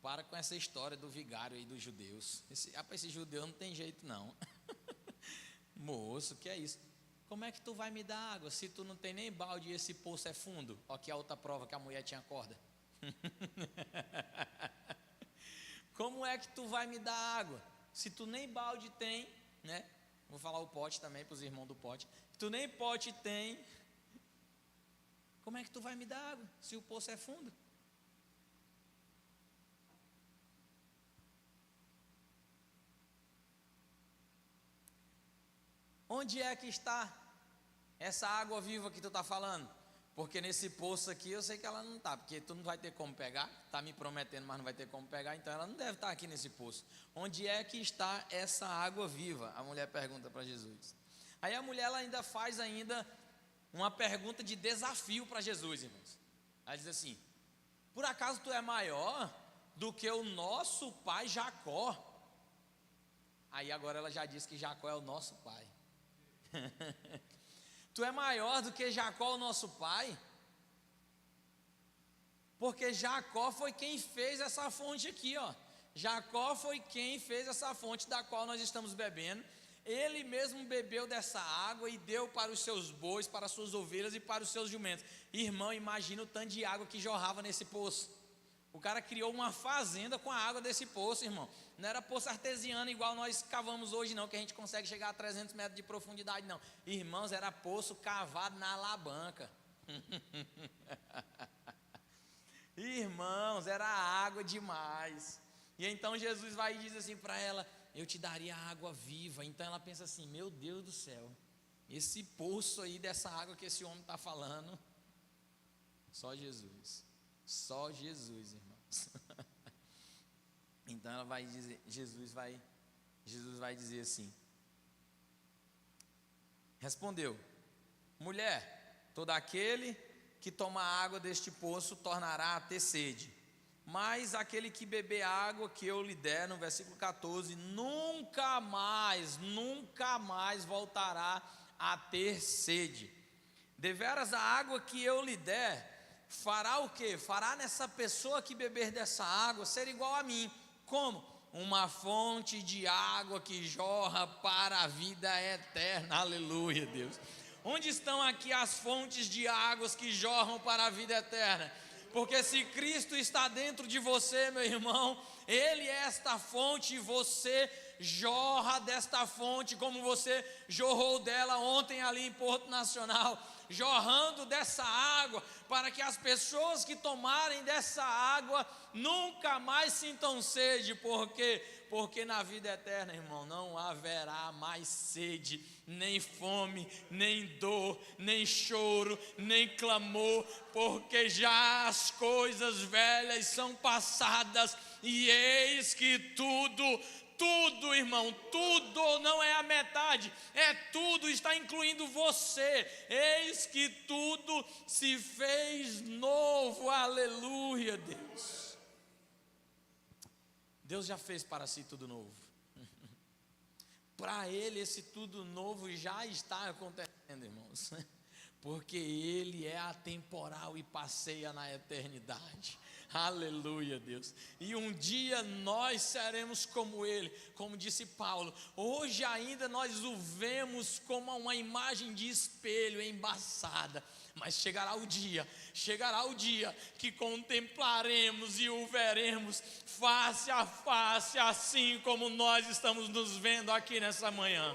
para com essa história do vigário aí dos judeus. Esse judeu não tem jeito não. Moço, que é isso? Como é que tu vai me dar água se tu não tem nem balde e esse poço é fundo? Ó, que é outra prova que a mulher tinha corda. Como é que tu vai me dar água se tu nem balde tem, né? Vou falar o pote também para os irmãos do pote. Tu nem pote tem. Como é que tu vai me dar água se o poço é fundo? Onde é que está essa água viva que tu está falando? Porque nesse poço aqui eu sei que ela não está, porque tu não vai ter como pegar, está me prometendo, mas não vai ter como pegar, então ela não deve estar aqui nesse poço. Onde é que está essa água viva? A mulher pergunta para Jesus. Aí a mulher ela ainda faz uma pergunta de desafio para Jesus, irmãos. Ela diz assim: por acaso tu é maior do que o nosso pai Jacó? Aí agora ela já disse que Jacó é o nosso pai. Tu é maior do que Jacó, o nosso pai? Porque Jacó foi quem fez essa fonte aqui, ó. Jacó foi quem fez essa fonte da qual nós estamos bebendo. Ele mesmo bebeu dessa água e deu para os seus bois, para as suas ovelhas e para os seus jumentos. Irmão, imagina o tanto de água que jorrava nesse poço. O cara criou uma fazenda com a água desse poço, irmão. Não era poço artesiano igual nós cavamos hoje não, que a gente consegue chegar a 300 metros de profundidade não. Irmãos, era poço cavado na alabanca. Irmãos, era água demais. E então Jesus vai e diz assim para ela: eu te daria água viva. Então ela pensa assim: meu Deus do céu, esse poço aí dessa água que esse homem está falando, só Jesus. Só Jesus, irmãos. Então ela vai dizer, Jesus vai dizer assim: respondeu: mulher, todo aquele que toma água deste poço tornará a ter sede, mas aquele que beber água que eu lhe der, no versículo 14, nunca mais voltará a ter sede. Deveras a água que eu lhe der fará o quê? Fará nessa pessoa que beber dessa água ser igual a mim. Como? Uma fonte de água que jorra para a vida eterna. Aleluia, Deus. Onde estão aqui as fontes de águas que jorram para a vida eterna? Porque se Cristo está dentro de você, meu irmão, Ele é esta fonte e você jorra desta fonte como você jorrou dela ontem ali em Porto Nacional. jorrando dessa água, para que as pessoas que tomarem dessa água nunca mais sintam sede, porque na vida eterna, irmão, não haverá mais sede, nem fome, nem dor, nem choro, nem clamor, porque já as coisas velhas são passadas, e eis que tudo, irmão, tudo, não é a metade, é tudo, está incluindo você. Eis que tudo se fez novo, aleluia, Deus. Deus já fez para si tudo novo. Para Ele esse tudo novo já está acontecendo, irmãos, porque Ele é atemporal e passeia na eternidade. Aleluia, Deus. E um dia nós seremos como Ele, como disse Paulo. Hoje ainda nós o vemos como uma imagem de espelho embaçada, mas chegará o dia que contemplaremos e o veremos face a face, assim como nós estamos nos vendo aqui nessa manhã.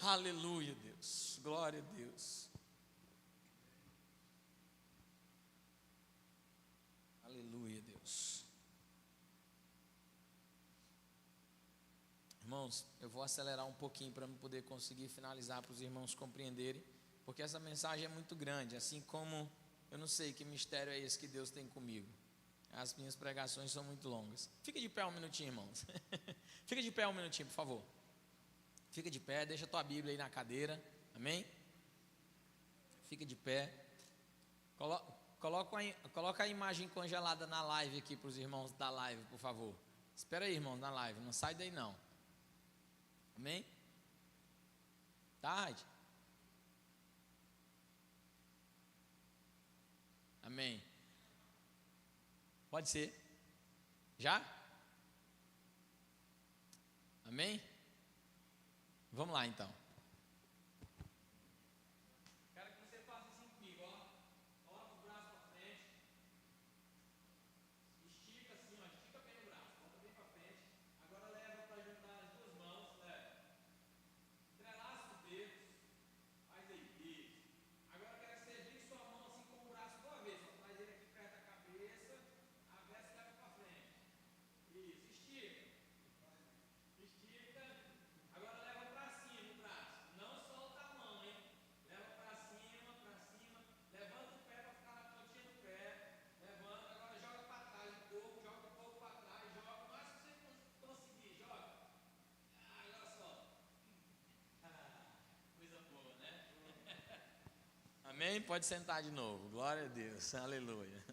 Aleluia, Deus. Glória a Deus. Irmãos, eu vou acelerar um pouquinho para eu poder conseguir finalizar, para os irmãos compreenderem, porque essa mensagem é muito grande, assim como eu não sei que mistério é esse que Deus tem comigo. As minhas pregações são muito longas. Fica de pé um minutinho, irmãos. Fica de pé um minutinho, por favor. Fica de pé, deixa a tua Bíblia aí na cadeira, amém? Fica de pé. Coloca a imagem congelada na live aqui para os irmãos da live, por favor. Espera aí, irmãos, na live, não sai daí não. Amém? Tarde. Amém. Pode ser. Já? Amém? Vamos lá então. Quero que você faça assim comigo, ó. Coloca o braço para frente. Estica assim, ó. Estica bem o braço. Bota bem para frente. Agora leva para juntar as duas mãos. Leva. Entrelaça os dedos. Faz aí. Isso. Agora eu quero que você vire sua mão assim com o braço de uma vez. Ó. Traz ele aqui perto da cabeça. Abraça e leva para frente. Isso. Estica. Estica. Agora leva para cima o braço. Não solta a mão, hein? Leva para cima, para cima. Levanta o pé para ficar na pontinha do pé. Levanta. Agora joga para trás um pouco. Joga um pouco para trás. Joga o máximo que você conseguir. Joga. Agora só. Coisa boa, né? Amém? Pode sentar de novo. Glória a Deus. Aleluia.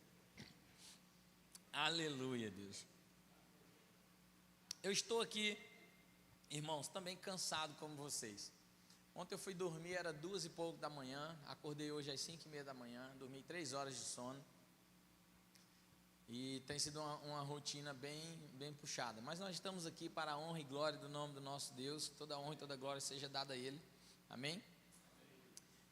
Aleluia, Deus. Eu estou aqui, irmãos, também cansado como vocês. Ontem eu fui dormir, era 2 e pouco da manhã. Acordei hoje às 5:30 da manhã. Dormi 3 horas de sono. E tem sido uma rotina bem puxada. Mas nós estamos aqui para a honra e glória do nome do nosso Deus. Toda a honra e toda a glória seja dada a Ele. Amém?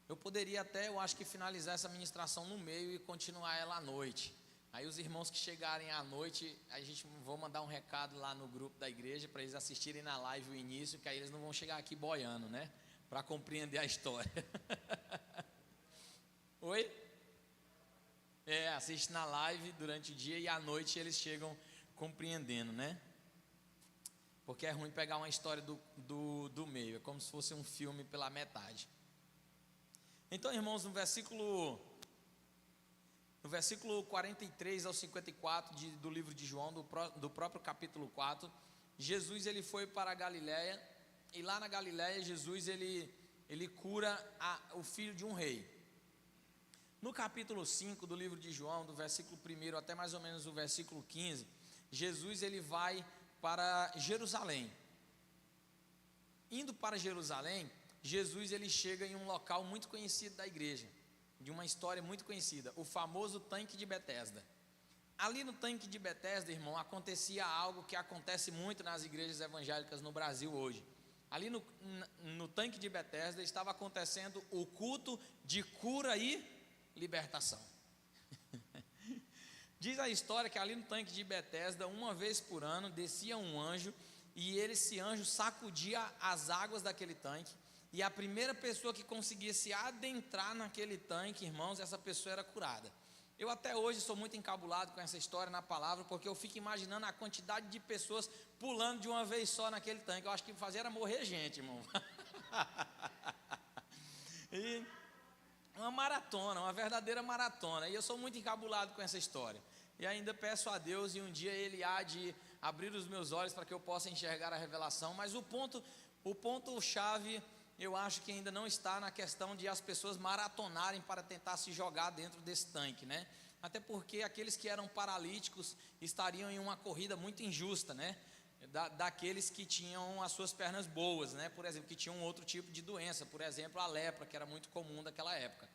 Eu poderia até, eu acho que finalizar essa ministração no meio e continuar ela à noite. Aí os irmãos que chegarem à noite, a gente vou mandar um recado lá no grupo da igreja para eles assistirem na live o início, que aí eles não vão chegar aqui boiando, né? Para compreender a história. Oi? Assiste na live durante o dia e à noite eles chegam compreendendo, né? Porque é ruim pegar uma história do meio, é como se fosse um filme pela metade. Então, irmãos, no versículo 43 ao 54 do livro de João, do próprio capítulo 4, Jesus ele foi para a Galileia, e lá na Galileia Jesus ele cura o filho de um rei. No capítulo 5 do livro de João, do versículo 1 até mais ou menos o versículo 15, Jesus ele vai para Jerusalém. Indo para Jerusalém, Jesus ele chega em um local muito conhecido da igreja, de uma história muito conhecida, o famoso tanque de Betesda. Ali no tanque de Betesda, irmão, acontecia algo que acontece muito nas igrejas evangélicas no Brasil hoje. Ali no tanque de Betesda estava acontecendo o culto de cura e libertação. Diz a história que ali no tanque de Betesda, uma vez por ano, descia um anjo, e esse anjo sacudia as águas daquele tanque, E a primeira pessoa que conseguia se adentrar naquele tanque, irmãos, essa pessoa era curada. Eu até hoje sou muito encabulado com essa história na palavra, porque eu fico imaginando a quantidade de pessoas pulando de uma vez só naquele tanque. Eu acho que fazer era morrer gente, irmão. E uma maratona, uma verdadeira maratona. E eu sou muito encabulado com essa história. E ainda peço a Deus, e um dia Ele há de abrir os meus olhos para que eu possa enxergar a revelação. Mas o ponto-chave, eu acho que ainda não está na questão de as pessoas maratonarem para tentar se jogar dentro desse tanque, né? Até porque aqueles que eram paralíticos estariam em uma corrida muito injusta, né? Daqueles que tinham as suas pernas boas, né? Por exemplo, que tinham outro tipo de doença, por exemplo, a lepra, que era muito comum daquela época.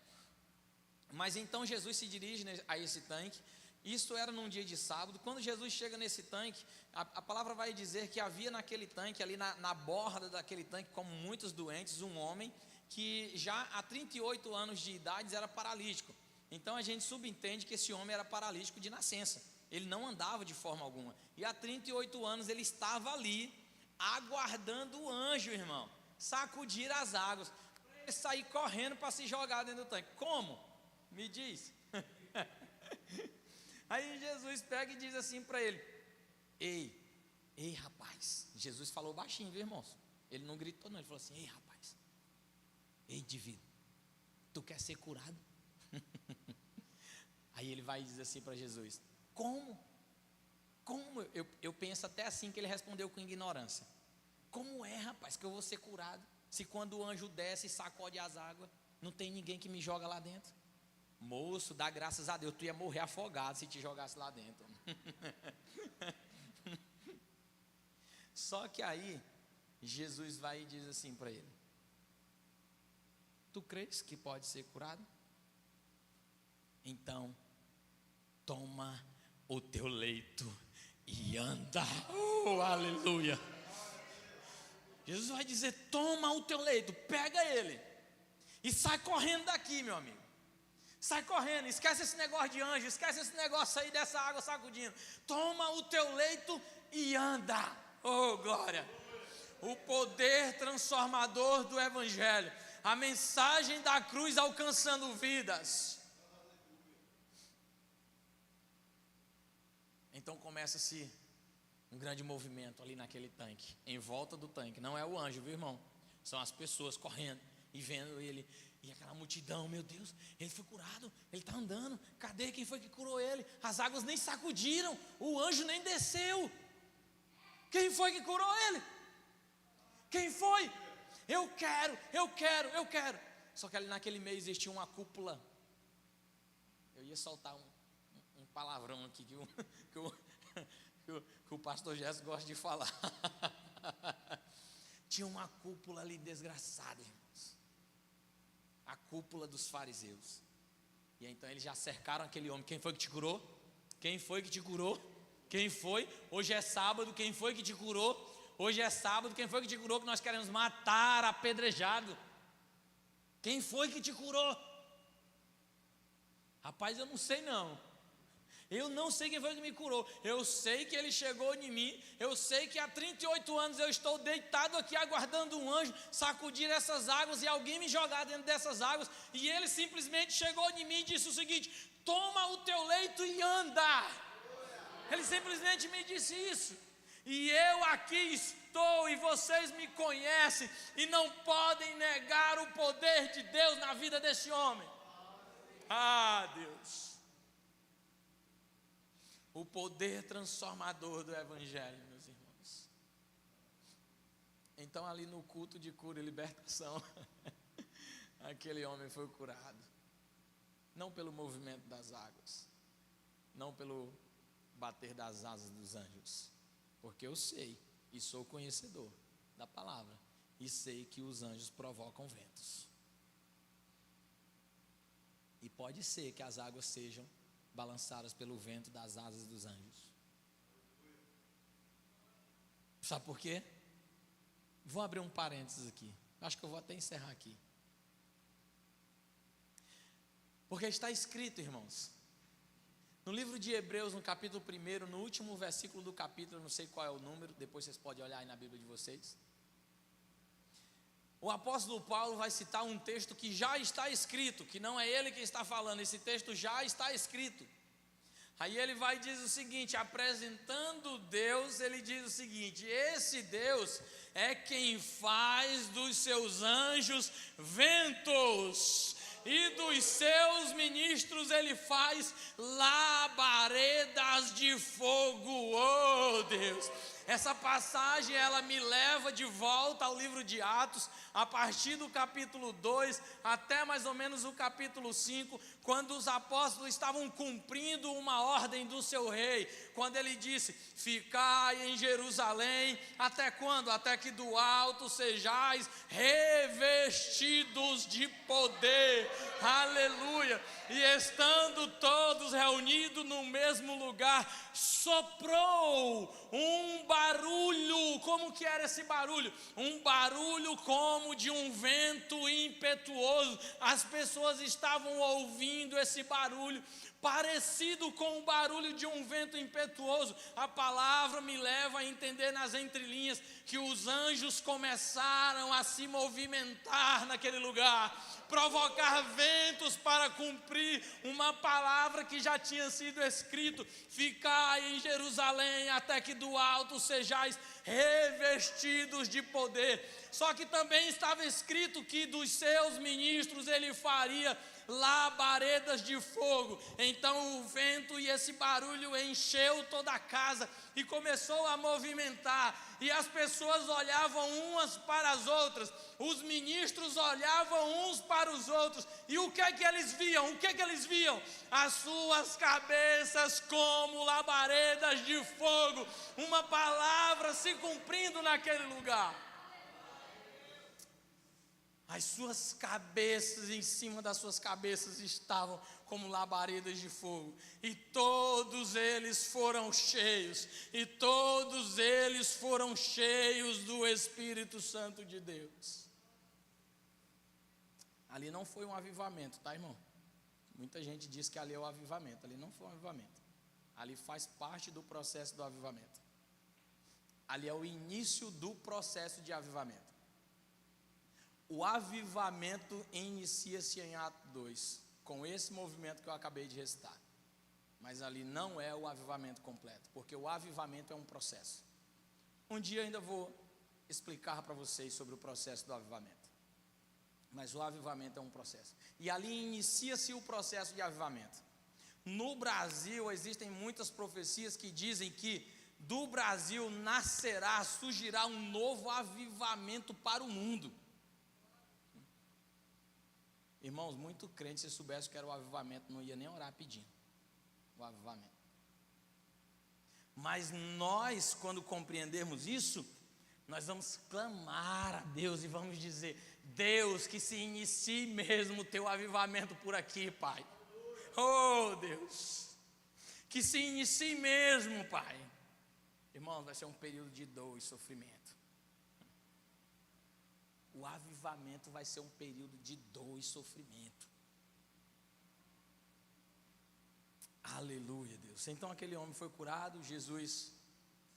Mas então Jesus se dirige a esse tanque. Isso era num dia de sábado. Quando Jesus chega nesse tanque, a palavra vai dizer que havia naquele tanque, ali na borda daquele tanque, como muitos doentes, um homem que já há 38 anos de idade era paralítico. Então a gente subentende que esse homem era paralítico de nascença. Ele não andava de forma alguma. E há 38 anos ele estava ali, aguardando o anjo, irmão, sacudir as águas, para ele sair correndo para se jogar dentro do tanque. Como? Me diz. Aí Jesus pega e diz assim para ele: ei rapaz. Jesus falou baixinho, viu, irmãos? Ele não gritou não, ele falou assim: ei rapaz, ei indivíduo, tu quer ser curado? Aí ele vai e diz assim para Jesus: como? Eu penso até assim que ele respondeu com ignorância. Como é, rapaz, que eu vou ser curado, se quando o anjo desce e sacode as águas, não tem ninguém que me joga lá dentro? Moço, dá graças a Deus, tu ia morrer afogado se te jogasse lá dentro. Só que aí Jesus vai e diz assim para ele: tu crês que pode ser curado? Então toma o teu leito e anda. Oh, aleluia. Jesus vai dizer: toma o teu leito, pega ele e sai correndo daqui, meu amigo. Sai correndo, esquece esse negócio de anjo, esquece esse negócio aí dessa água sacudindo. Toma o teu leito e anda. Oh, glória. O poder transformador do Evangelho, a mensagem da cruz alcançando vidas. Então começa-se um grande movimento ali naquele tanque, em volta do tanque. Não é o anjo, viu, irmão? São as pessoas correndo e vendo ele. E aquela multidão: meu Deus, ele foi curado, ele está andando. Cadê? Quem foi que curou ele? As águas nem sacudiram, o anjo nem desceu. Quem foi que curou ele? Quem foi? Eu quero. Só que ali naquele meio existia uma cúpula. Eu ia soltar um palavrão aqui que o pastor Jéssica gosta de falar. Tinha uma cúpula ali desgraçada, irmãos. A cúpula dos fariseus. E então eles já cercaram aquele homem. Quem foi que te curou? Quem foi que te curou? Quem foi? Hoje é sábado, quem foi que te curou? Hoje é sábado, quem foi que te curou? Que nós queremos matar, apedrejado. Quem foi que te curou? Rapaz, eu não sei não. Eu não sei quem foi que me curou. Eu sei que ele chegou em mim. Eu sei que há 38 anos eu estou deitado aqui aguardando um anjo sacudir essas águas e alguém me jogar dentro dessas águas. E ele simplesmente chegou em mim e disse o seguinte: toma o teu leito e anda. Ele simplesmente me disse isso. E eu aqui estou, e vocês me conhecem, e não podem negar o poder de Deus na vida desse homem. Ah, Deus. O poder transformador do Evangelho, meus irmãos. Então ali no culto de cura e libertação, aquele homem foi curado. Não pelo movimento das águas, não pelo bater das asas dos anjos, porque eu sei e sou conhecedor da palavra, e sei que os anjos provocam ventos. E pode ser que as águas sejam balançadas pelo vento das asas dos anjos. Sabe por quê? Vou abrir um parênteses aqui. Acho que eu vou até encerrar aqui. Porque está escrito, irmãos, no livro de Hebreus, no capítulo 1, no último versículo do capítulo, não sei qual é o número, depois vocês podem olhar aí na Bíblia de vocês. o apóstolo Paulo vai citar um texto que já está escrito, que não é ele quem está falando, esse texto já está escrito. Aí ele vai dizer o seguinte, apresentando Deus, ele diz o seguinte: esse Deus é quem faz dos seus anjos ventos, e dos seus ministros ele faz labaredas de fogo. Oh Deus! Essa passagem ela me leva de volta ao livro de Atos, a partir do capítulo 2 até mais ou menos o capítulo 5, quando os apóstolos estavam cumprindo uma ordem do seu rei, quando ele disse: ficai em Jerusalém, até quando? Até que do alto sejais revestidos de poder. Aleluia! E estando todos reunidos no mesmo lugar, soprou um barulho. Como que era esse barulho? Um barulho como de um vento impetuoso. As pessoas estavam ouvindo esse barulho, parecido com o barulho de um vento impetuoso. A palavra me leva a entender nas entrelinhas que os anjos começaram a se movimentar naquele lugar, provocar ventos para cumprir uma palavra que já tinha sido escrito: ficai em Jerusalém até que do alto sejais revestidos de poder. Só que também estava escrito que dos seus ministros ele faria labaredas de fogo. Então o vento e esse barulho encheu toda a casa e começou a movimentar, e as pessoas olhavam umas para as outras, os ministros olhavam uns para os outros, e o que é que eles viam? O que é que eles viam? As suas cabeças como labaredas de fogo, uma palavra se cumprindo naquele lugar. As suas cabeças, em cima das suas cabeças estavam como labaredas de fogo, e todos eles foram cheios, do Espírito Santo de Deus. Ali não foi um avivamento, tá, irmão? Muita gente diz que ali é o avivamento. Ali não foi um avivamento. Ali faz parte do processo do avivamento. Ali é o início do processo de avivamento. O avivamento inicia-se em Atos 2, com esse movimento que eu acabei de recitar. Mas ali não é o avivamento completo, porque o avivamento é um processo. Um dia ainda vou explicar para vocês sobre o processo do avivamento. Mas o avivamento é um processo. E ali inicia-se o processo de avivamento. No Brasil existem muitas profecias que dizem que do Brasil nascerá, surgirá um novo avivamento para o mundo. Irmãos, muito crente, se soubesse que era o avivamento, não ia nem orar pedindo o avivamento. Mas nós, quando compreendermos isso, nós vamos clamar a Deus e vamos dizer: Deus, que se inicie mesmo o teu avivamento por aqui, Pai. Oh Deus, que se inicie mesmo, Pai. Irmãos, vai ser um período de dor e sofrimento. O avivamento vai ser um período de dor e sofrimento. Aleluia, Deus. Então aquele homem foi curado. Jesus,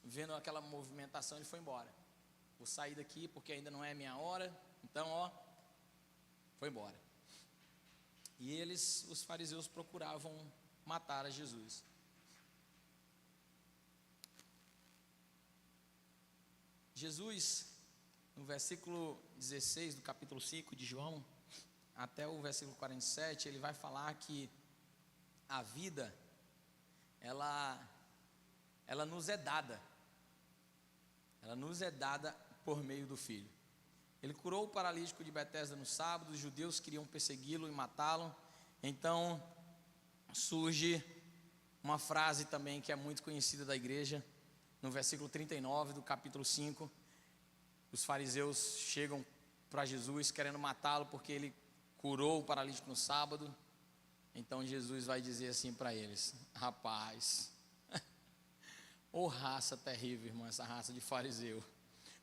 vendo aquela movimentação, ele foi embora. Vou sair daqui porque ainda não é minha hora. Então, foi embora. E eles, os fariseus, procuravam matar a Jesus. Jesus, no versículo 16 do capítulo 5 de João, até o versículo 47, ele vai falar que a vida, ela nos é dada. Ela nos é dada por meio do Filho. Ele curou o paralítico de Betesda no sábado. Os judeus queriam persegui-lo e matá-lo. Então surge uma frase também que é muito conhecida da igreja. No versículo 39 do capítulo 5, os fariseus chegam para Jesus querendo matá-lo porque ele curou o paralítico no sábado. Então Jesus vai dizer assim para eles: rapaz, ô raça terrível, irmão, essa raça de fariseu.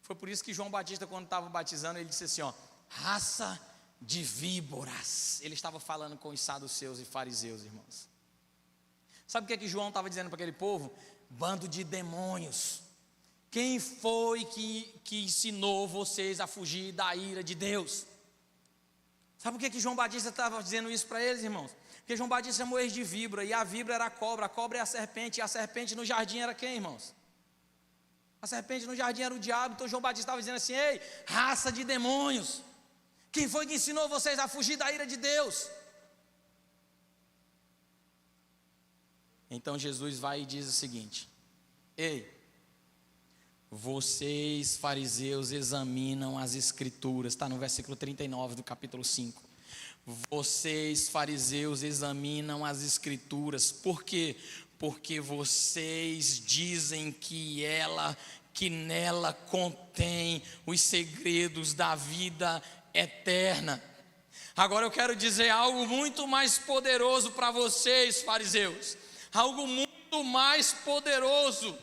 Foi por isso que João Batista, quando estava batizando, ele disse assim, raça de víboras. Ele estava falando com os saduceus e fariseus, irmãos. Sabe o que João estava dizendo para aquele povo? Bando de demônios. Quem foi que ensinou vocês a fugir da ira de Deus? Sabe por que João Batista estava dizendo isso para eles, irmãos? Porque João Batista chamou eles de víbora, e a víbora era a cobra é a serpente, e a serpente no jardim era quem, irmãos? A serpente no jardim era o diabo. Então João Batista estava dizendo assim: ei, raça de demônios, quem foi que ensinou vocês a fugir da ira de Deus? Então Jesus vai e diz o seguinte: ei, vocês fariseus examinam as escrituras, está no versículo 39 do capítulo 5. Vocês fariseus examinam as escrituras, por quê? Porque vocês dizem que nela contém os segredos da vida eterna. Agora eu quero dizer algo muito mais poderoso para vocês, fariseus, algo muito mais poderoso.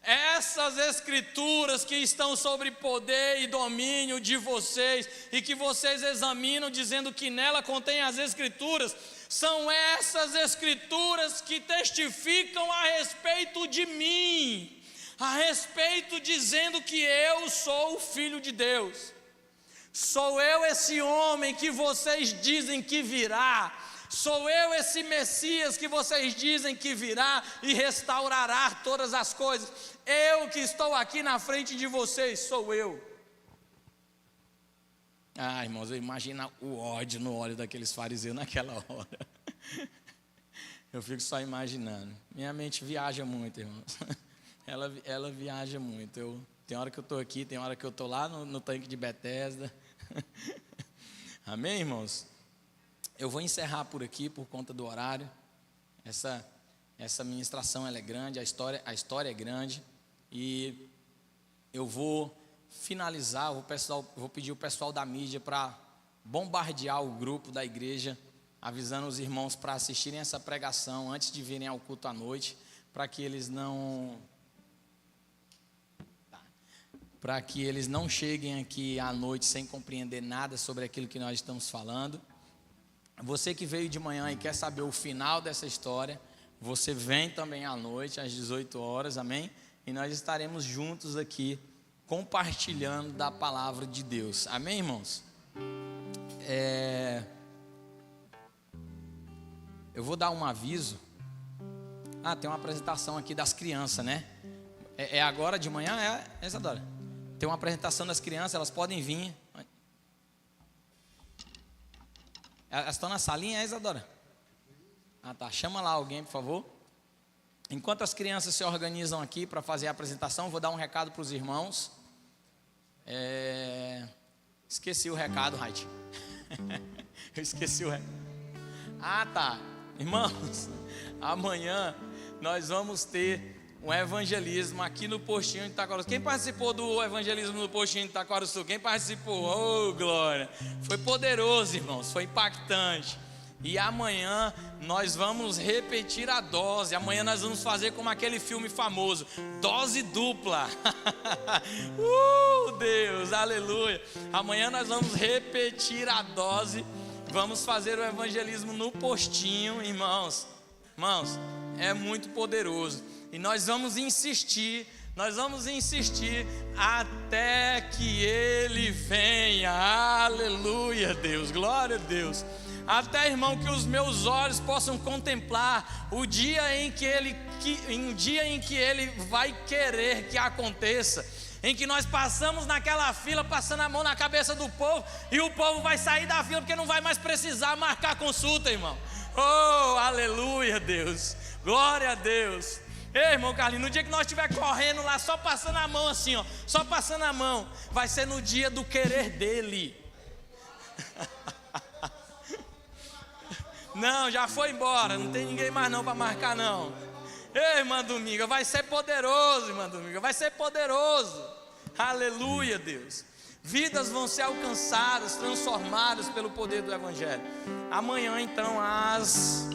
Essas escrituras que estão sobre poder e domínio de vocês, e que vocês examinam dizendo que nela contém as escrituras, são essas escrituras que testificam a respeito de mim, a respeito dizendo que eu sou o Filho de Deus. Sou eu esse homem que vocês dizem que virá. Sou eu esse Messias que vocês dizem que virá e restaurará todas as coisas. Eu que estou aqui na frente de vocês, sou eu. Ah, irmãos, eu imagino o ódio no olho daqueles fariseus naquela hora. Eu fico só imaginando. Minha mente viaja muito, irmãos. Ela viaja muito. Tem hora que eu estou aqui, tem hora que eu estou lá no tanque de Betesda. Amém, irmãos? Eu vou encerrar por aqui por conta do horário. Essa ministração ela é grande, a história é grande. E eu vou finalizar, vou pedir o pessoal da mídia para bombardear o grupo da igreja, avisando os irmãos para assistirem essa pregação antes de virem ao culto à noite, para que eles não cheguem aqui à noite sem compreender nada sobre aquilo que nós estamos falando. Você que veio de manhã e quer saber o final dessa história, você vem também à noite, às 18 horas, amém? E nós estaremos juntos aqui, compartilhando da palavra de Deus, amém, irmãos? Eu vou dar um aviso. Tem uma apresentação aqui das crianças, né? É agora de manhã, Isadora? Tem uma apresentação das crianças, elas podem vir. Elas estão na salinha, Isadora? Tá, chama lá alguém, por favor. Enquanto as crianças se organizam aqui para fazer a apresentação, vou dar um recado para os irmãos. Esqueci o recado, Raid. Eu esqueci o recado. Tá. Irmãos, amanhã nós vamos ter um evangelismo aqui no Postinho de Itaquaruçu. Quem participou do evangelismo no Postinho de Itaquaruçu? Quem participou? Oh, glória! Foi poderoso, irmãos, foi impactante. E amanhã nós vamos repetir a dose. Amanhã nós vamos fazer como aquele filme famoso, dose dupla. Deus, aleluia. Amanhã nós vamos repetir a dose. Vamos fazer o evangelismo no Postinho, irmãos. Irmãos, é muito poderoso. E nós vamos insistir até que Ele venha. Aleluia, Deus, glória a Deus. Até, irmão, que os meus olhos possam contemplar o dia em que Ele vai querer que aconteça, em que nós passamos naquela fila, passando a mão na cabeça do povo, e o povo vai sair da fila porque não vai mais precisar marcar consulta, irmão. Oh, aleluia, Deus, glória a Deus. Ei, irmão Carlinhos, no dia que nós estiver correndo lá, só passando a mão assim, só passando a mão, vai ser no dia do querer dele. Não, já foi embora, não tem ninguém mais não para marcar não. Ei, irmã Dominga, vai ser poderoso, irmã Dominga, vai ser poderoso. Aleluia, Deus. Vidas vão ser alcançadas, transformadas pelo poder do Evangelho. Amanhã então às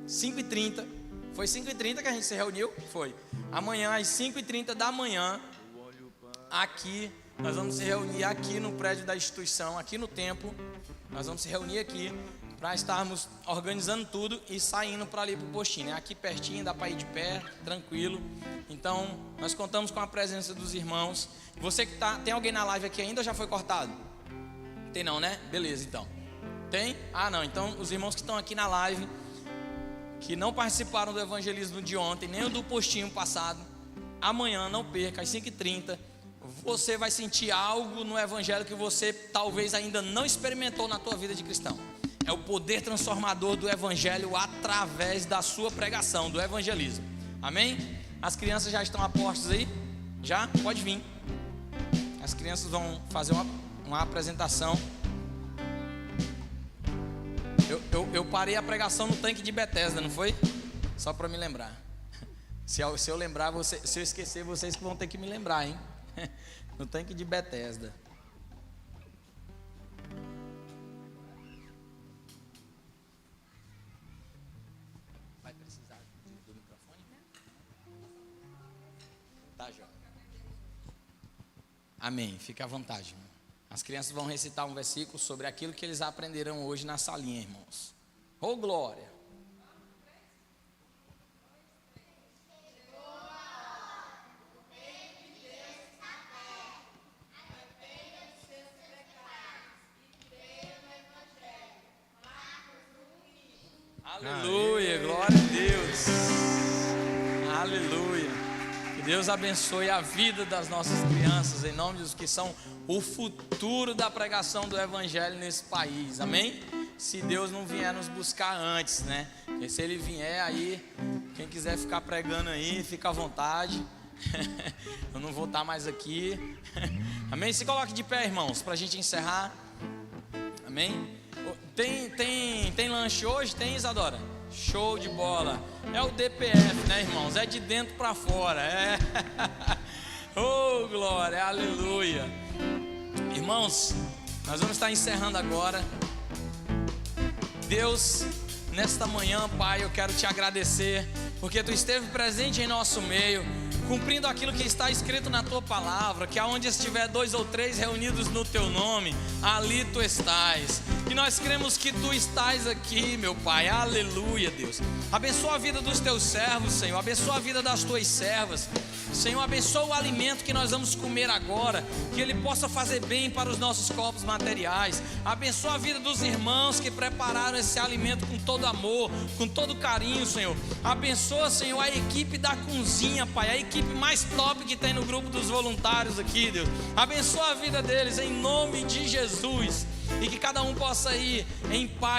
5h30, foi 5h30 que a gente se reuniu? Foi. Amanhã às 5h30 da manhã, aqui, nós vamos se reunir aqui no prédio da instituição, aqui no templo. Nós vamos se reunir aqui para estarmos organizando tudo e saindo para ali para o postinho, né? Aqui pertinho, dá para ir de pé, tranquilo. Então, nós contamos com a presença dos irmãos. Você que tem alguém na live aqui ainda ou já foi cortado? Tem não, né? Beleza, então. Tem? Ah, não. Então, os irmãos que estão aqui na live, que não participaram do evangelismo de ontem, nem o do postinho passado, amanhã, não perca, às 5h30, você vai sentir algo no evangelho que você talvez ainda não experimentou na tua vida de cristão. É o poder transformador do evangelho através da sua pregação, do evangelismo. Amém? As crianças já estão a postos aí? Já? Pode vir. As crianças vão fazer uma apresentação. Eu parei a pregação no tanque de Bethesda, não foi? Só para me lembrar. Se eu lembrar, se eu esquecer, vocês que vão ter que me lembrar, hein? No tanque de Bethesda. Vai precisar do microfone? Tá, Jó. Amém. Fica à vontade, irmão. As crianças vão recitar um versículo sobre aquilo que eles aprenderam hoje na salinha, irmãos. Ô, glória! Aleluia, glória a Deus. Aleluia. Que Deus abençoe a vida das nossas crianças, em nome de Deus, que são o futuro da pregação do evangelho nesse país, amém? Se Deus não vier nos buscar antes, né? Porque se Ele vier aí, quem quiser ficar pregando aí, fica à vontade. Eu não vou estar mais aqui. Amém? Se coloque de pé, irmãos, para a gente encerrar. Amém? Tem lanche hoje? Tem, Isadora? Show de bola. É o DPF, né, irmãos? É de dentro para fora. É. Oh, glória, aleluia. Irmãos, nós vamos estar encerrando agora. Deus, nesta manhã, Pai, eu quero te agradecer, porque Tu esteve presente em nosso meio, cumprindo aquilo que está escrito na Tua palavra, que aonde estiver 2 ou 3 reunidos no Teu nome, ali Tu estás. E nós cremos que Tu estás aqui, meu Pai, aleluia, Deus. Abençoa a vida dos Teus servos, Senhor, abençoa a vida das Tuas servas. Senhor, abençoa o alimento que nós vamos comer agora, que ele possa fazer bem para os nossos corpos materiais. Abençoa a vida dos irmãos que prepararam esse alimento com todo amor, com todo carinho, Senhor. Abençoa, Senhor, a equipe da cozinha, Pai, a equipe mais top que tem no grupo dos voluntários aqui, Deus. Abençoa a vida deles em nome de Jesus, e que cada um possa ir em paz.